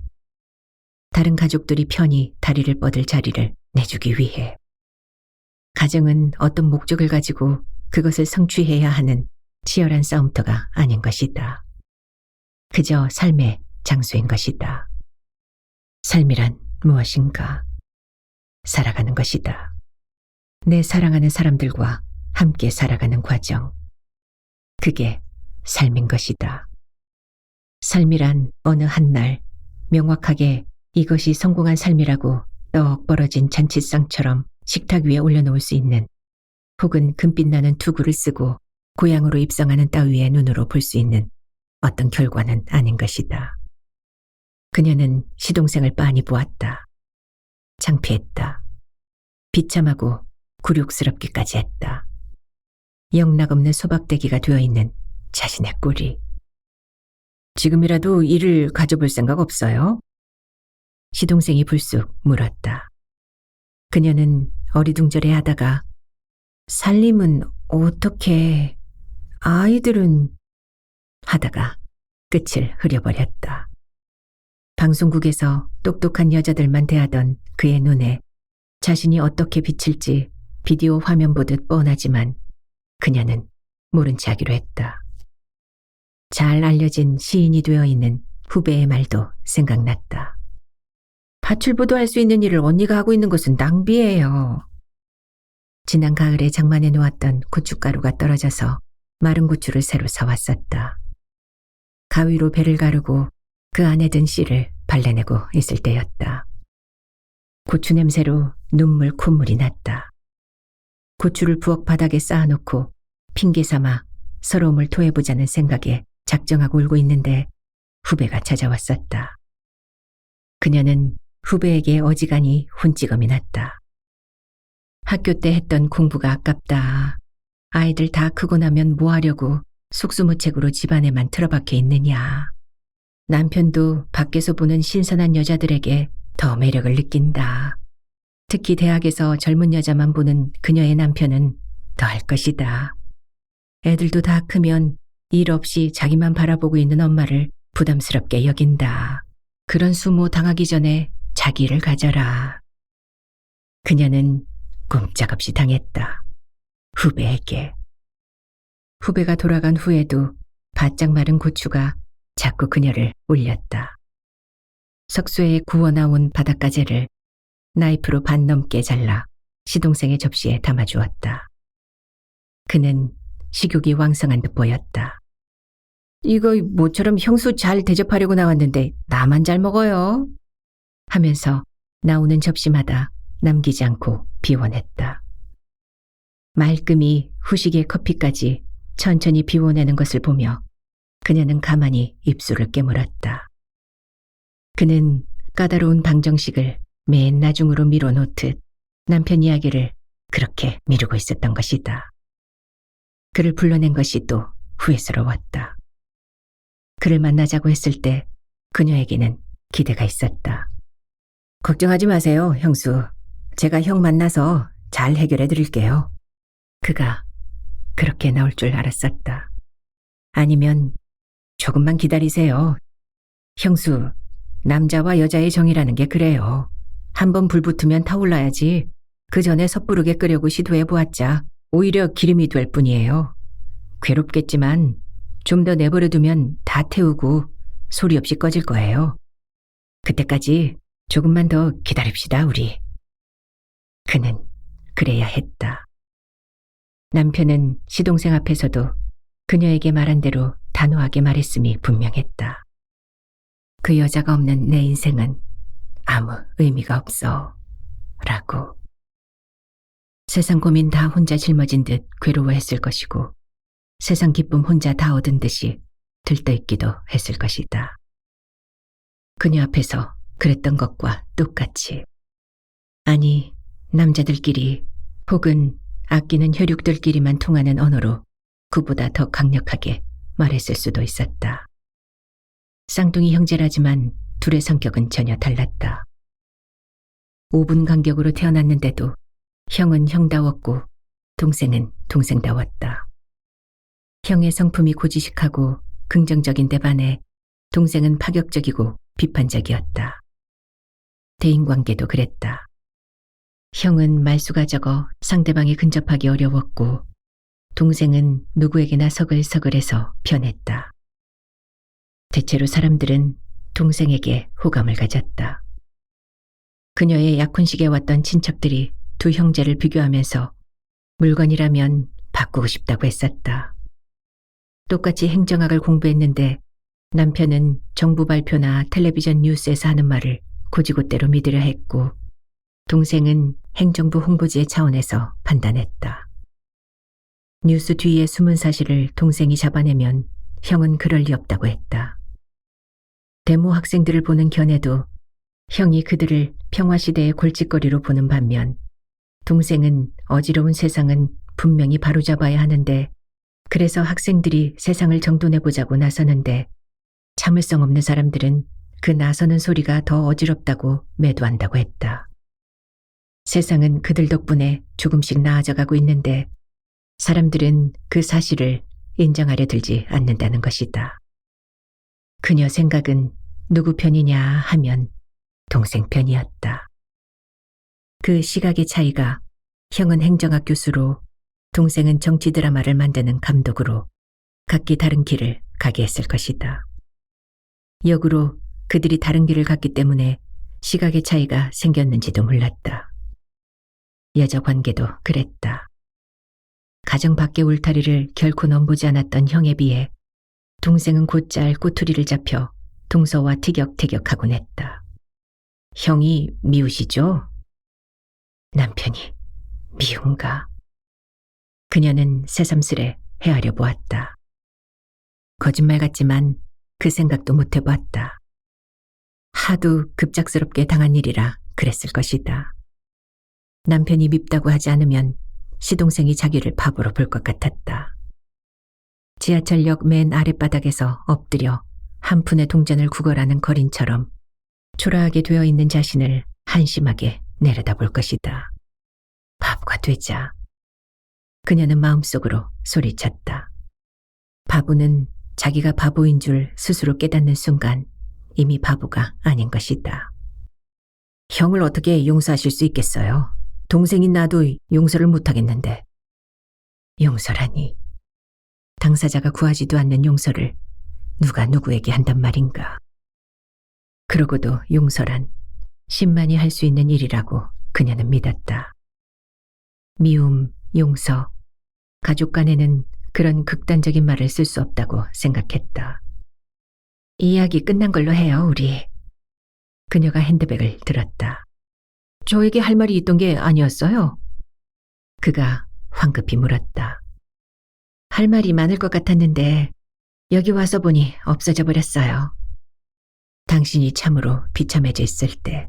다른 가족들이 편히 다리를 뻗을 자리를 내주기 위해. 가정은 어떤 목적을 가지고 그것을 성취해야 하는 치열한 싸움터가 아닌 것이다. 그저 삶의 장소인 것이다. 삶이란 무엇인가? 살아가는 것이다. 내 사랑하는 사람들과 함께 살아가는 과정. 그게 삶인 것이다. 삶이란 어느 한날 명확하게 이것이 성공한 삶이라고 떡 벌어진 잔치상처럼 식탁 위에 올려놓을 수 있는 혹은 금빛 나는 투구를 쓰고 고향으로 입성하는 따위의 눈으로 볼 수 있는 어떤 결과는 아닌 것이다. 그녀는 시동생을 빤히 보았다. 창피했다. 비참하고 굴욕스럽기까지 했다. 영락없는 소박대기가 되어있는 자신의 꼴이. 지금이라도 일을 가져볼 생각 없어요? 시동생이 불쑥 물었다. 그녀는 어리둥절해하다가 살림은 어떻게, 아이들은 하다가 끝을 흐려버렸다. 방송국에서 똑똑한 여자들만 대하던 그의 눈에 자신이 어떻게 비칠지 비디오 화면 보듯 뻔하지만 그녀는 모른 체 하기로 했다. 잘 알려진 시인이 되어 있는 후배의 말도 생각났다. 파출부도 할 수 있는 일을 언니가 하고 있는 것은 낭비예요. 지난 가을에 장만해 놓았던 고춧가루가 떨어져서 마른 고추를 새로 사왔었다. 가위로 배를 가르고 그 안에 든 씨를 발라내고 있을 때였다. 고추 냄새로 눈물 콧물이 났다. 고추를 부엌 바닥에 쌓아놓고 핑계 삼아 서러움을 토해보자는 생각에 작정하고 울고 있는데 후배가 찾아왔었다. 그녀는 후배에게 어지간히 혼찌검이 났다. 학교 때 했던 공부가 아깝다. 아이들 다 크고 나면 뭐 하려고 속수무책으로 집안에만 틀어박혀 있느냐. 남편도 밖에서 보는 신선한 여자들에게 더 매력을 느낀다. 특히 대학에서 젊은 여자만 보는 그녀의 남편은 더할 것이다. 애들도 다 크면 일 없이 자기만 바라보고 있는 엄마를 부담스럽게 여긴다. 그런 수모 당하기 전에 자기를 가져라. 그녀는 꼼짝없이 당했다. 후배에게. 후배가 돌아간 후에도 바짝 마른 고추가 자꾸 그녀를 울렸다. 석쇠에 구워나온 바닷가재를 나이프로 반 넘게 잘라 시동생의 접시에 담아주었다. 그는 식욕이 왕성한 듯 보였다. 이거 모처럼 형수 잘 대접하려고 나왔는데 나만 잘 먹어요. 하면서 나오는 접시마다 남기지 않고 비워냈다. 말끔히 후식의 커피까지 천천히 비워내는 것을 보며 그녀는 가만히 입술을 깨물었다. 그는 까다로운 방정식을 맨 나중으로 미뤄놓듯 남편 이야기를 그렇게 미루고 있었던 것이다. 그를 불러낸 것이 또 후회스러웠다. 그를 만나자고 했을 때 그녀에게는 기대가 있었다. 걱정하지 마세요, 형수. 제가 형 만나서 잘 해결해 드릴게요. 그가 그렇게 나올 줄 알았었다. 아니면 조금만 기다리세요. 형수, 남자와 여자의 정이라는 게 그래요. 한번 불 붙으면 타올라야지. 그 전에 섣부르게 끄려고 시도해 보았자 오히려 기름이 될 뿐이에요. 괴롭겠지만 좀 더 내버려 두면 다 태우고 소리 없이 꺼질 거예요. 그때까지 조금만 더 기다립시다, 우리. 그는 그래야 했다. 남편은 시동생 앞에서도 그녀에게 말한 대로 단호하게 말했음이 분명했다. 그 여자가 없는 내 인생은 아무 의미가 없어. 라고. 세상 고민 다 혼자 짊어진 듯 괴로워했을 것이고 세상 기쁨 혼자 다 얻은 듯이 들떠있기도 했을 것이다. 그녀 앞에서 그랬던 것과 똑같이. 아니, 남자들끼리 혹은 아끼는 혈육들끼리만 통하는 언어로 그보다 더 강력하게 말했을 수도 있었다. 쌍둥이 형제라지만 둘의 성격은 전혀 달랐다. 5분 간격으로 태어났는데도 형은 형다웠고 동생은 동생다웠다. 형의 성품이 고지식하고 긍정적인 데 반해 동생은 파격적이고 비판적이었다. 대인관계도 그랬다. 형은 말수가 적어 상대방이 근접하기 어려웠고 동생은 누구에게나 서글서글해서 편했다. 대체로 사람들은 동생에게 호감을 가졌다. 그녀의 약혼식에 왔던 친척들이 두 형제를 비교하면서 물건이라면 바꾸고 싶다고 했었다. 똑같이 행정학을 공부했는데 남편은 정부 발표나 텔레비전 뉴스에서 하는 말을 곧이곧대로 믿으려 했고 동생은 행정부 홍보지의 차원에서 판단했다. 뉴스 뒤에 숨은 사실을 동생이 잡아내면 형은 그럴 리 없다고 했다. 데모 학생들을 보는 견해도 형이 그들을 평화시대의 골칫거리로 보는 반면 동생은 어지러운 세상은 분명히 바로잡아야 하는데 그래서 학생들이 세상을 정돈해보자고 나서는데 참을성 없는 사람들은 그 나서는 소리가 더 어지럽다고 매도한다고 했다. 세상은 그들 덕분에 조금씩 나아져가고 있는데 사람들은 그 사실을 인정하려 들지 않는다는 것이다. 그녀 생각은 누구 편이냐 하면 동생 편이었다. 그 시각의 차이가 형은 행정학 교수로 동생은 정치 드라마를 만드는 감독으로 각기 다른 길을 가게 했을 것이다. 역으로 그들이 다른 길을 갔기 때문에 시각의 차이가 생겼는지도 몰랐다. 여자 관계도 그랬다. 가정 밖의 울타리를 결코 넘보지 않았던 형에 비해 동생은 곧잘 꼬투리를 잡혀 동서와 티격태격하곤 했다. 형이 미우시죠? 남편이 미운가? 그녀는 새삼스레 헤아려 보았다. 거짓말 같지만 그 생각도 못 해보았다. 하도 급작스럽게 당한 일이라 그랬을 것이다. 남편이 밉다고 하지 않으면 시동생이 자기를 바보로 볼 것 같았다. 지하철역 맨 아랫바닥에서 엎드려 한 푼의 동전을 구걸하는 거린처럼 초라하게 되어 있는 자신을 한심하게 내려다볼 것이다. 바보가 되자. 그녀는 마음속으로 소리쳤다. 바보는 자기가 바보인 줄 스스로 깨닫는 순간 이미 바보가 아닌 것이다. 형을 어떻게 용서하실 수 있겠어요? 동생인 나도 용서를 못하겠는데. 용서라니. 당사자가 구하지도 않는 용서를 누가 누구에게 한단 말인가. 그러고도 용서란 신만이 할 수 있는 일이라고 그녀는 믿었다. 미움, 용서, 가족 간에는 그런 극단적인 말을 쓸 수 없다고 생각했다. 이야기 끝난 걸로 해요, 우리. 그녀가 핸드백을 들었다. 저에게 할 말이 있던 게 아니었어요? 그가 황급히 물었다. 할 말이 많을 것 같았는데 여기 와서 보니 없어져 버렸어요. 당신이 참으로 비참해져 있을 때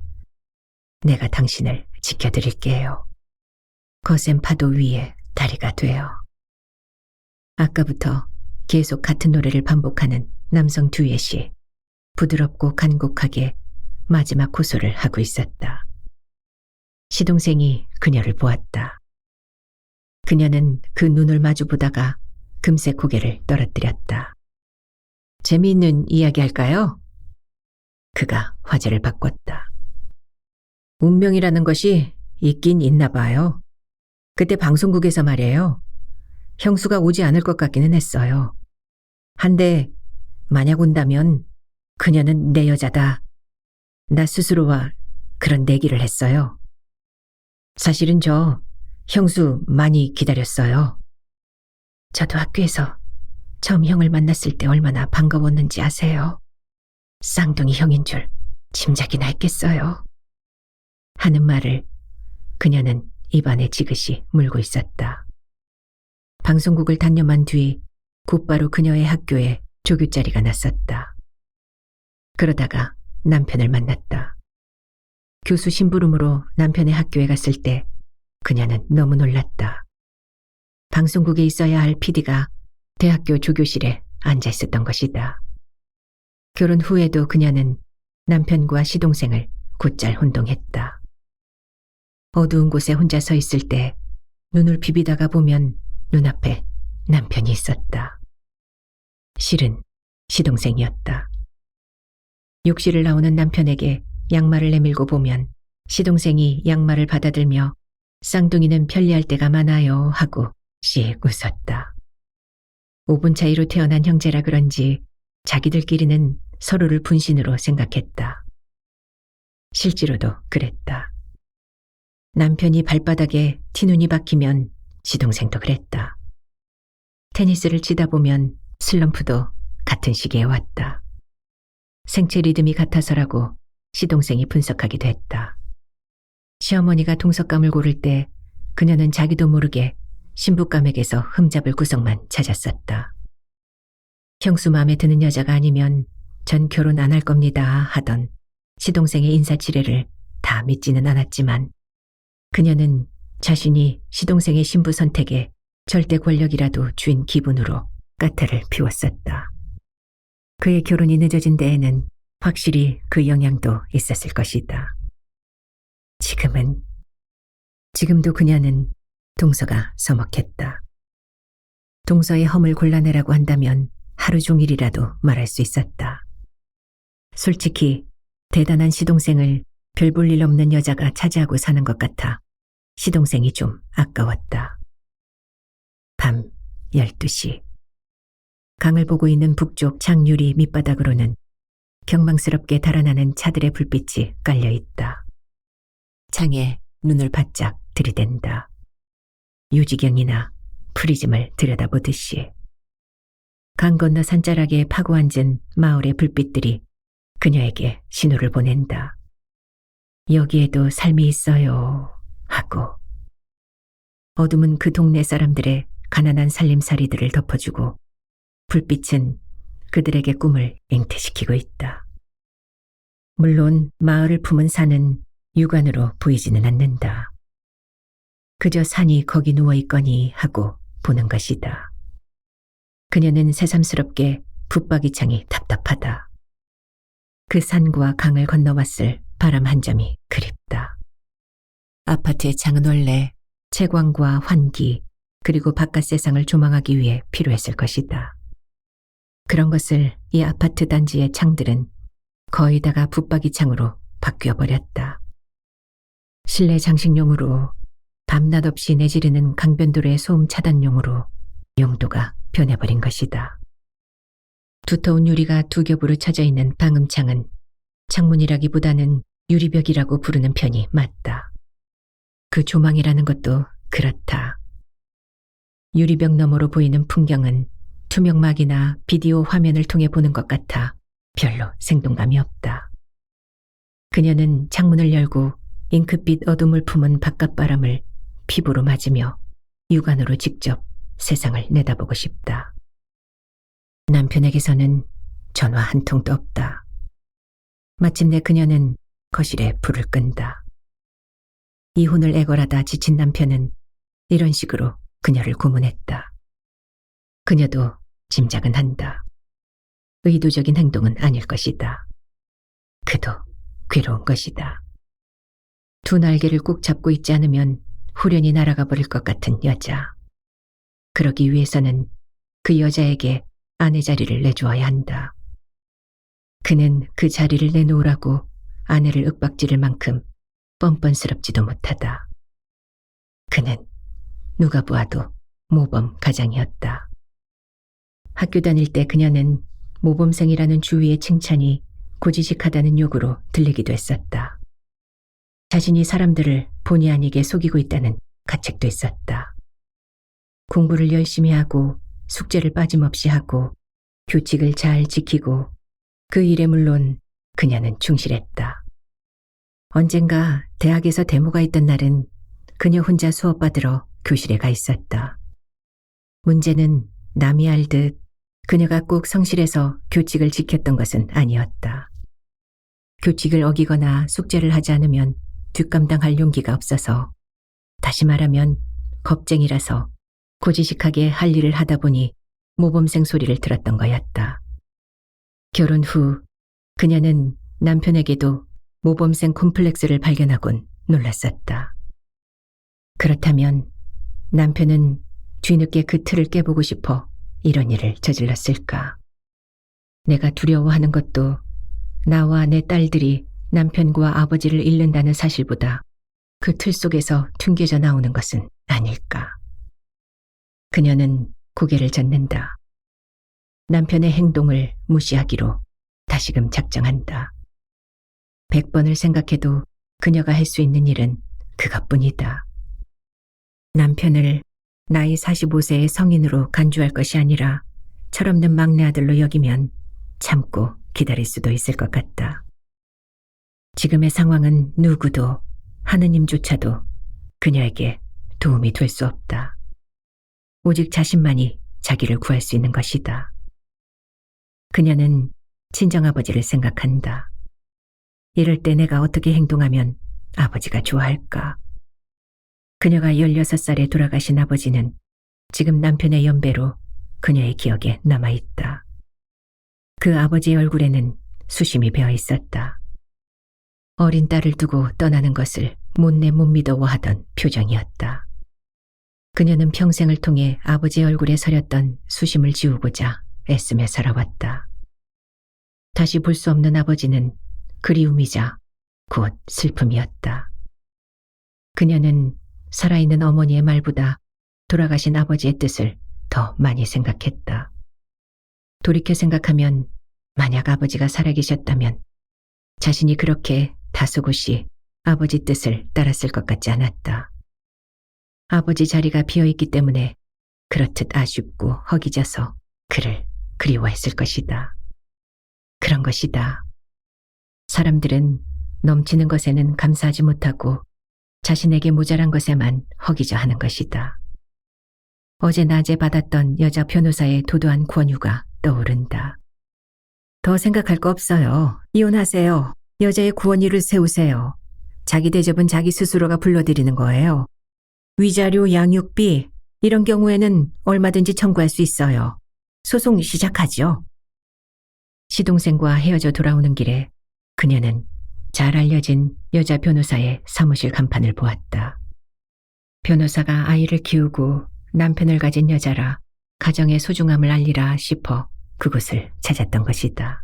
내가 당신을 지켜드릴게요. 거센 파도 위에 다리가 되어. 아까부터 계속 같은 노래를 반복하는 남성 듀엣이 부드럽고 간곡하게 마지막 호소를 하고 있었다. 시동생이 그녀를 보았다. 그녀는 그 눈을 마주보다가 금세 고개를 떨어뜨렸다. 재미있는 이야기 할까요? 그가 화제를 바꿨다. 운명이라는 것이 있긴 있나 봐요. 그때 방송국에서 말이에요. 형수가 오지 않을 것 같기는 했어요. 한데 만약 온다면 그녀는 내 여자다. 나 스스로와 그런 내기를 했어요. 사실은 저 형수 많이 기다렸어요. 저도 학교에서 처음 형을 만났을 때 얼마나 반가웠는지 아세요? 쌍둥이 형인 줄 짐작이나 했겠어요. 하는 말을 그녀는 입안에 지그시 물고 있었다. 방송국을 단념한 뒤 곧바로 그녀의 학교에 조교자리가 났었다. 그러다가 남편을 만났다. 교수 심부름으로 남편의 학교에 갔을 때 그녀는 너무 놀랐다. 방송국에 있어야 할 PD가 대학교 조교실에 앉아 있었던 것이다. 결혼 후에도 그녀는 남편과 시동생을 곧잘 혼동했다. 어두운 곳에 혼자 서 있을 때 눈을 비비다가 보면 눈앞에 남편이 있었다. 실은 시동생이었다. 욕실을 나오는 남편에게 양말을 내밀고 보면 시동생이 양말을 받아들며 쌍둥이는 편리할 때가 많아요 하고 씩 웃었다. 5분 차이로 태어난 형제라 그런지 자기들끼리는 서로를 분신으로 생각했다. 실제로도 그랬다. 남편이 발바닥에 티눈이 박히면 시동생도 그랬다. 테니스를 치다 보면 슬럼프도 같은 시기에 왔다. 생체 리듬이 같아서라고 시동생이 분석하기도 했다. 시어머니가 동석감을 고를 때 그녀는 자기도 모르게 신부감에게서 흠잡을 구석만 찾았었다. 형수 마음에 드는 여자가 아니면 전 결혼 안 할 겁니다 하던 시동생의 인사치레를 다 믿지는 않았지만 그녀는 자신이 시동생의 신부 선택에 절대 권력이라도 쥔 기분으로 까탈을 피웠었다. 그의 결혼이 늦어진 데에는 확실히 그 영향도 있었을 것이다. 지금도 그녀는 동서가 서먹했다. 동서의 험을 골라내라고 한다면 하루 종일이라도 말할 수 있었다. 솔직히 대단한 시동생을 별 볼 일 없는 여자가 차지하고 사는 것 같아 시동생이 좀 아까웠다. 밤 12시. 강을 보고 있는 북쪽 창유리 밑바닥으로는 경망스럽게 달아나는 차들의 불빛이 깔려 있다. 창에 눈을 바짝 들이댄다. 유지경이나 프리즘을 들여다보듯이. 강 건너 산자락에 파고 앉은 마을의 불빛들이 그녀에게 신호를 보낸다. 여기에도 삶이 있어요 하고. 어둠은 그 동네 사람들의 가난한 살림살이들을 덮어주고 불빛은 그들에게 꿈을 잉태시키고 있다. 물론 마을을 품은 산은 육안으로 보이지는 않는다. 그저 산이 거기 누워있거니 하고 보는 것이다. 그녀는 새삼스럽게 붙박이창이 답답하다. 그 산과 강을 건너왔을 바람 한 점이 그립다. 아파트의 창은 원래 채광과 환기 그리고 바깥 세상을 조망하기 위해 필요했을 것이다. 그런 것을 이 아파트 단지의 창들은 거의 다가 붙박이창으로 바뀌어버렸다. 실내 장식용으로 밤낮 없이 내지르는 강변도로의 소음 차단용으로 용도가 변해버린 것이다. 두터운 유리가 두 겹으로 쳐져 있는 방음창은 창문이라기보다는 유리벽이라고 부르는 편이 맞다. 그 조망이라는 것도 그렇다. 유리벽 너머로 보이는 풍경은 투명막이나 비디오 화면을 통해 보는 것 같아 별로 생동감이 없다. 그녀는 창문을 열고 잉크빛 어둠을 품은 바깥바람을 피부로 맞으며 육안으로 직접 세상을 내다보고 싶다. 남편에게서는 전화 한 통도 없다. 마침내 그녀는 거실에 불을 끈다. 이혼을 애걸하다 지친 남편은 이런 식으로 그녀를 고문했다. 그녀도 짐작은 한다. 의도적인 행동은 아닐 것이다. 그도 괴로운 것이다. 두 날개를 꼭 잡고 있지 않으면 후련히 날아가 버릴 것 같은 여자. 그러기 위해서는 그 여자에게 아내 자리를 내주어야 한다. 그는 그 자리를 내놓으라고 아내를 윽박지를 만큼 뻔뻔스럽지도 못하다. 그는 누가 보아도 모범 가장이었다. 학교 다닐 때 그녀는 모범생이라는 주위의 칭찬이 고지식하다는 욕으로 들리기도 했었다. 자신이 사람들을 본의 아니게 속이고 있다는 가책도 있었다. 공부를 열심히 하고 숙제를 빠짐없이 하고 규칙을 잘 지키고 그 일에 물론 그녀는 충실했다. 언젠가 대학에서 데모가 있던 날은 그녀 혼자 수업받으러 교실에 가 있었다. 문제는 남이 알듯 그녀가 꼭 성실해서 규칙을 지켰던 것은 아니었다. 규칙을 어기거나 숙제를 하지 않으면 뒷감당할 용기가 없어서, 다시 말하면 겁쟁이라서 고지식하게 할 일을 하다 보니 모범생 소리를 들었던 거였다. 결혼 후 그녀는 남편에게도 모범생 콤플렉스를 발견하곤 놀랐었다. 그렇다면 남편은 뒤늦게 그 틀을 깨보고 싶어 이런 일을 저질렀을까? 내가 두려워하는 것도 나와 내 딸들이 남편과 아버지를 잃는다는 사실보다 그 틀 속에서 튕겨져 나오는 것은 아닐까? 그녀는 고개를 젓는다. 남편의 행동을 무시하기로 다시금 작정한다. 100번을 생각해도 그녀가 할 수 있는 일은 그것뿐이다. 남편을 나이 45세의 성인으로 간주할 것이 아니라 철없는 막내 아들로 여기면 참고 기다릴 수도 있을 것 같다. 지금의 상황은 누구도, 하느님조차도 그녀에게 도움이 될 수 없다. 오직 자신만이 자기를 구할 수 있는 것이다. 그녀는 친정아버지를 생각한다. 이럴 때 내가 어떻게 행동하면 아버지가 좋아할까? 그녀가 16살에 돌아가신 아버지는 지금 남편의 연배로 그녀의 기억에 남아있다. 그 아버지의 얼굴에는 수심이 배어 있었다. 어린 딸을 두고 떠나는 것을 못내 못 믿어워하던 표정이었다. 그녀는 평생을 통해 아버지의 얼굴에 서렸던 수심을 지우고자 애쓰며 살아왔다. 다시 볼 수 없는 아버지는 그리움이자 곧 슬픔이었다. 그녀는 살아있는 어머니의 말보다 돌아가신 아버지의 뜻을 더 많이 생각했다. 돌이켜 생각하면 만약 아버지가 살아계셨다면 자신이 그렇게 다소곳이 아버지 뜻을 따랐을 것 같지 않았다. 아버지 자리가 비어있기 때문에 그렇듯 아쉽고 허기져서 그를 그리워했을 것이다. 그런 것이다. 사람들은 넘치는 것에는 감사하지 못하고 자신에게 모자란 것에만 허기져 하는 것이다. 어제 낮에 받았던 여자 변호사의 도도한 권유가 떠오른다. 더 생각할 거 없어요. 이혼하세요. 여자의 구원위를 세우세요. 자기 대접은 자기 스스로가 불러들이는 거예요. 위자료, 양육비 이런 경우에는 얼마든지 청구할 수 있어요. 소송 시작하죠. 시동생과 헤어져 돌아오는 길에 그녀는 잘 알려진 여자 변호사의 사무실 간판을 보았다. 변호사가 아이를 키우고 남편을 가진 여자라 가정의 소중함을 알리라 싶어 그곳을 찾았던 것이다.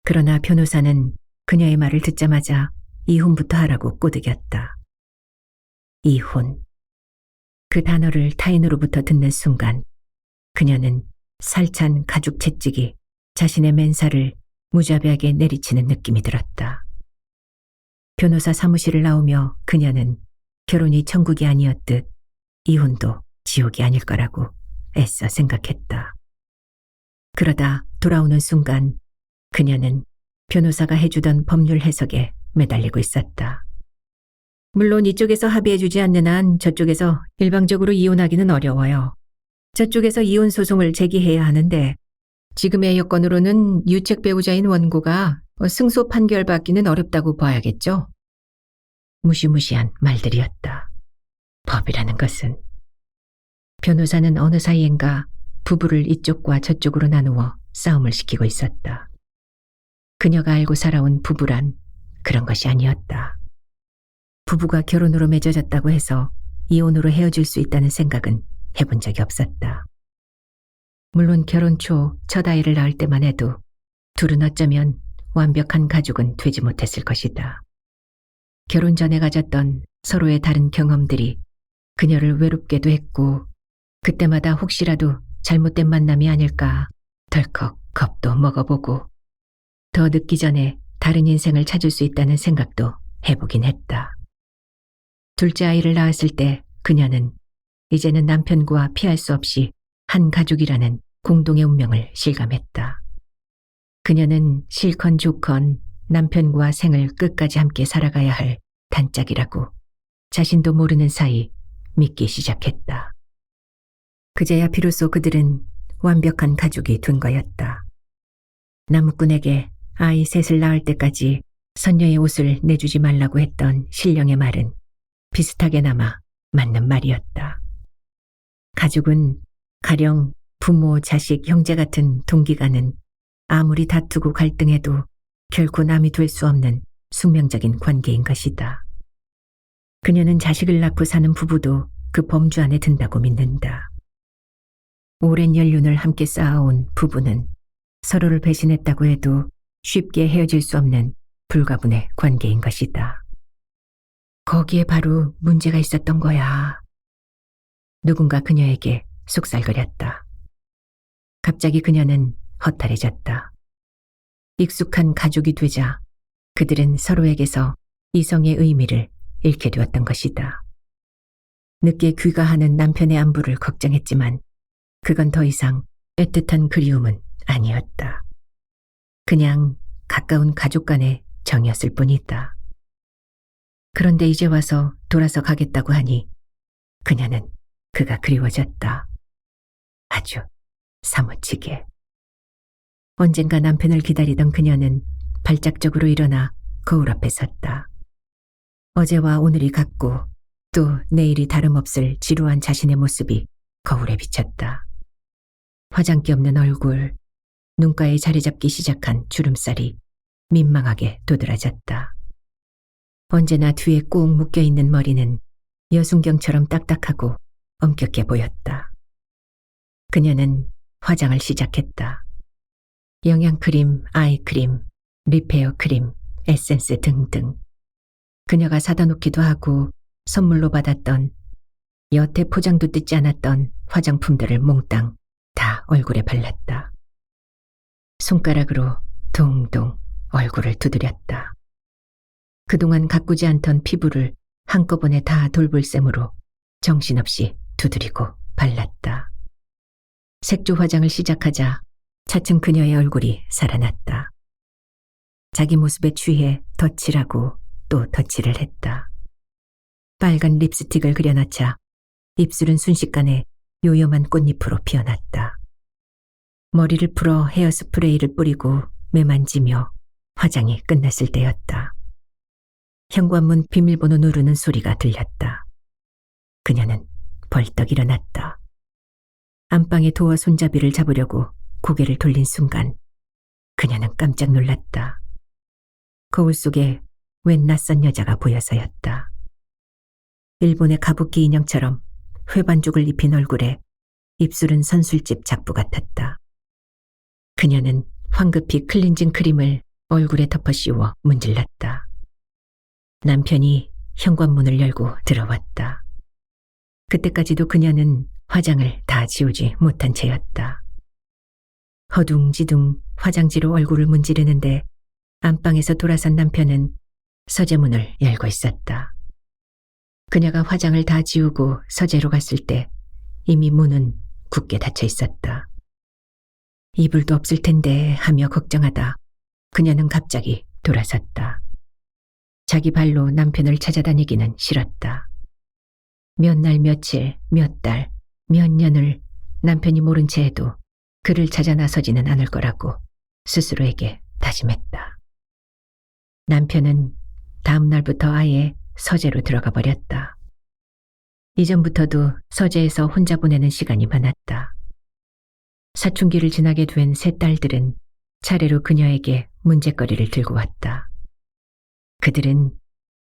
그러나 변호사는 그녀의 말을 듣자마자 이혼부터 하라고 꼬드겼다. 이혼. 그 단어를 타인으로부터 듣는 순간 그녀는 살찬 가죽 채찍이 자신의 맨살을 무자비하게 내리치는 느낌이 들었다. 변호사 사무실을 나오며 그녀는 결혼이 천국이 아니었듯 이혼도 지옥이 아닐 거라고 애써 생각했다. 그러다 돌아오는 순간 그녀는 변호사가 해주던 법률 해석에 매달리고 있었다. 물론 이쪽에서 합의해주지 않는 한 저쪽에서 일방적으로 이혼하기는 어려워요. 저쪽에서 이혼 소송을 제기해야 하는데 지금의 여건으로는 유책 배우자인 원고가 승소 판결받기는 어렵다고 봐야겠죠. 무시무시한 말들이었다. 법이라는 것은. 변호사는 어느 사이엔가 부부를 이쪽과 저쪽으로 나누어 싸움을 시키고 있었다. 그녀가 알고 살아온 부부란 그런 것이 아니었다. 부부가 결혼으로 맺어졌다고 해서 이혼으로 헤어질 수 있다는 생각은 해본 적이 없었다. 물론 결혼 초 첫 아이를 낳을 때만 해도 둘은 어쩌면 완벽한 가족은 되지 못했을 것이다. 결혼 전에 가졌던 서로의 다른 경험들이 그녀를 외롭게도 했고 그때마다 혹시라도 잘못된 만남이 아닐까 덜컥 겁도 먹어보고 더 늦기 전에 다른 인생을 찾을 수 있다는 생각도 해보긴 했다. 둘째 아이를 낳았을 때 그녀는 이제는 남편과 피할 수 없이 한 가족이라는 공동의 운명을 실감했다. 그녀는 싫건 좋건 남편과 생을 끝까지 함께 살아가야 할 단짝이라고 자신도 모르는 사이 믿기 시작했다. 그제야 비로소 그들은 완벽한 가족이 된 거였다. 나무꾼에게 아이 셋을 낳을 때까지 선녀의 옷을 내주지 말라고 했던 신령의 말은 비슷하게나마 맞는 말이었다. 가족은 가령 부모, 자식, 형제 같은 동기간은 아무리 다투고 갈등해도 결코 남이 될 수 없는 숙명적인 관계인 것이다. 그녀는 자식을 낳고 사는 부부도 그 범주 안에 든다고 믿는다. 오랜 연륜을 함께 쌓아온 부부는 서로를 배신했다고 해도 쉽게 헤어질 수 없는 불가분의 관계인 것이다. 거기에 바로 문제가 있었던 거야. 누군가 그녀에게 속살거렸다. 갑자기 그녀는 허탈해졌다. 익숙한 가족이 되자 그들은 서로에게서 이성의 의미를 잃게 되었던 것이다. 늦게 귀가하는 남편의 안부를 걱정했지만 그건 더 이상 애틋한 그리움은 아니었다. 그냥 가까운 가족 간의 정이었을 뿐이다. 그런데 이제 와서 돌아서 가겠다고 하니 그녀는 그가 그리워졌다. 아주 사무치게. 언젠가 남편을 기다리던 그녀는 발작적으로 일어나 거울 앞에 섰다. 어제와 오늘이 같고 또 내일이 다름없을 지루한 자신의 모습이 거울에 비쳤다. 화장기 없는 얼굴, 눈가에 자리 잡기 시작한 주름살이 민망하게 도드라졌다. 언제나 뒤에 꾹 묶여있는 머리는 여순경처럼 딱딱하고 엄격해 보였다. 그녀는 화장을 시작했다. 영양크림, 아이크림, 리페어 크림, 에센스 등등. 그녀가 사다 놓기도 하고 선물로 받았던 여태 포장도 뜯지 않았던 화장품들을 몽땅 다 얼굴에 발랐다. 손가락으로 동동 얼굴을 두드렸다. 그동안 가꾸지 않던 피부를 한꺼번에 다 돌볼 셈으로 정신없이 두드리고 발랐다. 색조 화장을 시작하자 차츰 그녀의 얼굴이 살아났다. 자기 모습에 취해 덧칠하고 또 덧칠을 했다. 빨간 립스틱을 그려넣자 입술은 순식간에 요염한 꽃잎으로 피어났다. 머리를 풀어 헤어스프레이를 뿌리고 매만지며 화장이 끝났을 때였다. 현관문 비밀번호 누르는 소리가 들렸다. 그녀는 벌떡 일어났다. 안방의 도어 손잡이를 잡으려고 고개를 돌린 순간 그녀는 깜짝 놀랐다. 거울 속에 웬 낯선 여자가 보여서였다. 일본의 가부키 인형처럼 회반죽을 입힌 얼굴에 입술은 선술집 작부 같았다. 그녀는 황급히 클렌징 크림을 얼굴에 덮어 씌워 문질렀다. 남편이 현관문을 열고 들어왔다. 그때까지도 그녀는 화장을 다 지우지 못한 채였다. 허둥지둥 화장지로 얼굴을 문지르는데 안방에서 돌아선 남편은 서재문을 열고 있었다. 그녀가 화장을 다 지우고 서재로 갔을 때 이미 문은 굳게 닫혀 있었다. 이불도 없을 텐데 하며 걱정하다 그녀는 갑자기 돌아섰다. 자기 발로 남편을 찾아다니기는 싫었다. 몇 날 며칠, 몇 달, 몇 년을 남편이 모른 채 해도 그를 찾아 나서지는 않을 거라고 스스로에게 다짐했다. 남편은 다음 날부터 아예 서재로 들어가 버렸다. 이전부터도 서재에서 혼자 보내는 시간이 많았다. 사춘기를 지나게 된 세 딸들은 차례로 그녀에게 문제거리를 들고 왔다. 그들은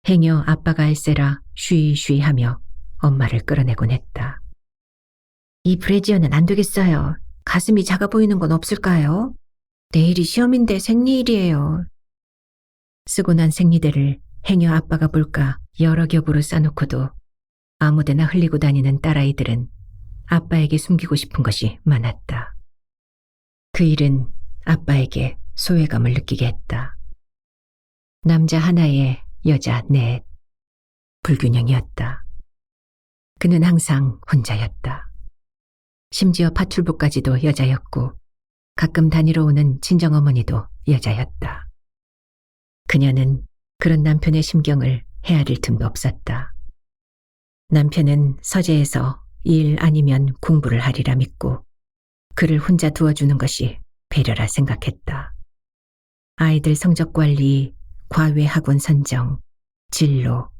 행여 아빠가 알세라 쉬쉬 하며 엄마를 끌어내곤 했다. 이 브래지어는 안 되겠어요. 가슴이 작아 보이는 건 없을까요? 내일이 시험인데 생리일이에요. 쓰고 난 생리대를 행여 아빠가 볼까 여러 겹으로 싸놓고도 아무데나 흘리고 다니는 딸아이들은 아빠에게 숨기고 싶은 것이 많았다. 그 일은 아빠에게 소외감을 느끼게 했다. 남자 하나에 여자 넷. 불균형이었다. 그는 항상 혼자였다. 심지어 파출부까지도 여자였고 가끔 다니러 오는 친정어머니도 여자였다. 그녀는 그런 남편의 심경을 헤아릴 틈도 없었다. 남편은 서재에서 일 아니면 공부를 하리라 믿고 그를 혼자 두어주는 것이 배려라 생각했다. 아이들 성적 관리, 과외 학원 선정, 진로,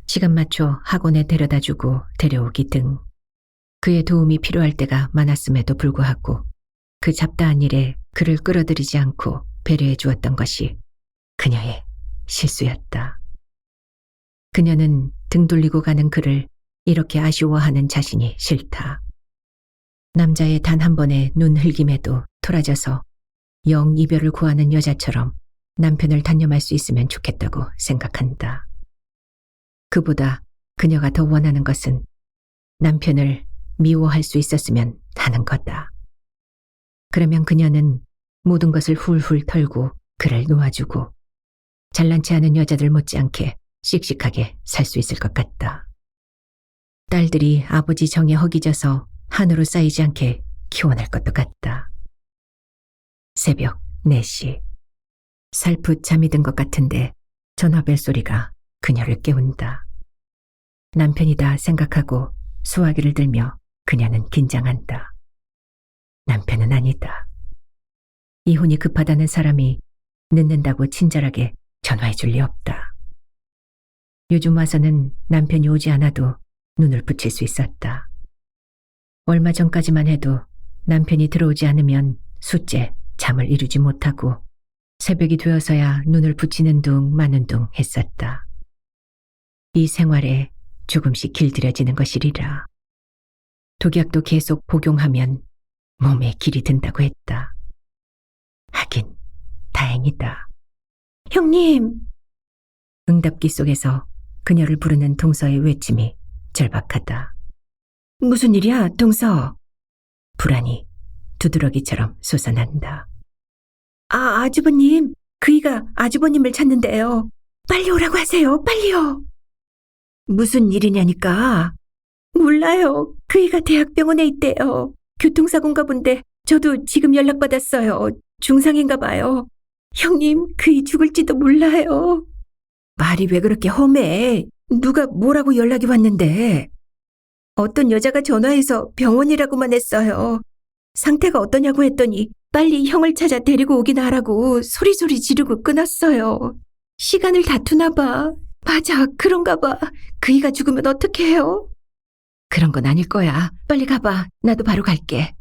시간 맞춰 학원에 데려다주고 데려오기 등 그의 도움이 필요할 때가 많았음에도 불구하고 그 잡다한 일에 그를 끌어들이지 않고 배려해 주었던 것이 그녀의 실수였다. 그녀는 등 돌리고 가는 그를 이렇게 아쉬워하는 자신이 싫다. 남자의 단 한 번의 눈 흘김에도 토라져서 영 이별을 구하는 여자처럼 남편을 단념할 수 있으면 좋겠다고 생각한다. 그보다 그녀가 더 원하는 것은 남편을 미워할 수 있었으면 하는 거다. 그러면 그녀는 모든 것을 훌훌 털고 그를 놓아주고 잘난 체 하는 여자들 못지않게 씩씩하게 살 수 있을 것 같다. 딸들이 아버지 정에 허기져서 한으로 쌓이지 않게 키워낼 것도 같다. 새벽 4시. 살풋 잠이 든 것 같은데 전화벨 소리가 그녀를 깨운다. 남편이다 생각하고 수화기를 들며 그녀는 긴장한다. 남편은 아니다. 이혼이 급하다는 사람이 늦는다고 친절하게 전화해 줄 리 없다. 요즘 와서는 남편이 오지 않아도 눈을 붙일 수 있었다. 얼마 전까지만 해도 남편이 들어오지 않으면 숫째 잠을 이루지 못하고 새벽이 되어서야 눈을 붙이는 둥 마는 둥 했었다. 이 생활에 조금씩 길들여지는 것이리라. 독약도 계속 복용하면 몸에 길이 든다고 했다. 하긴 다행이다. 형님! 응답기 속에서 그녀를 부르는 동서의 외침이 절박하다. 무슨 일이야, 동서? 불안이 두드러기처럼 솟아난다. 아주버님, 그이가 아주버님을 찾는데요. 빨리 오라고 하세요, 빨리요. 무슨 일이냐니까. 몰라요. 그이가 대학병원에 있대요. 교통사고인가 본데 저도 지금 연락받았어요. 중상인가 봐요. 형님, 그이 죽을지도 몰라요. 말이 왜 그렇게 험해? 누가 뭐라고 연락이 왔는데? 어떤 여자가 전화해서 병원이라고만 했어요. 상태가 어떠냐고 했더니 빨리 형을 찾아 데리고 오긴 하라고 소리소리 지르고 끊었어요. 시간을 다투나 봐. 맞아, 그런가 봐. 그이가 죽으면 어떡해요? 그런 건 아닐 거야. 빨리 가봐. 나도 바로 갈게.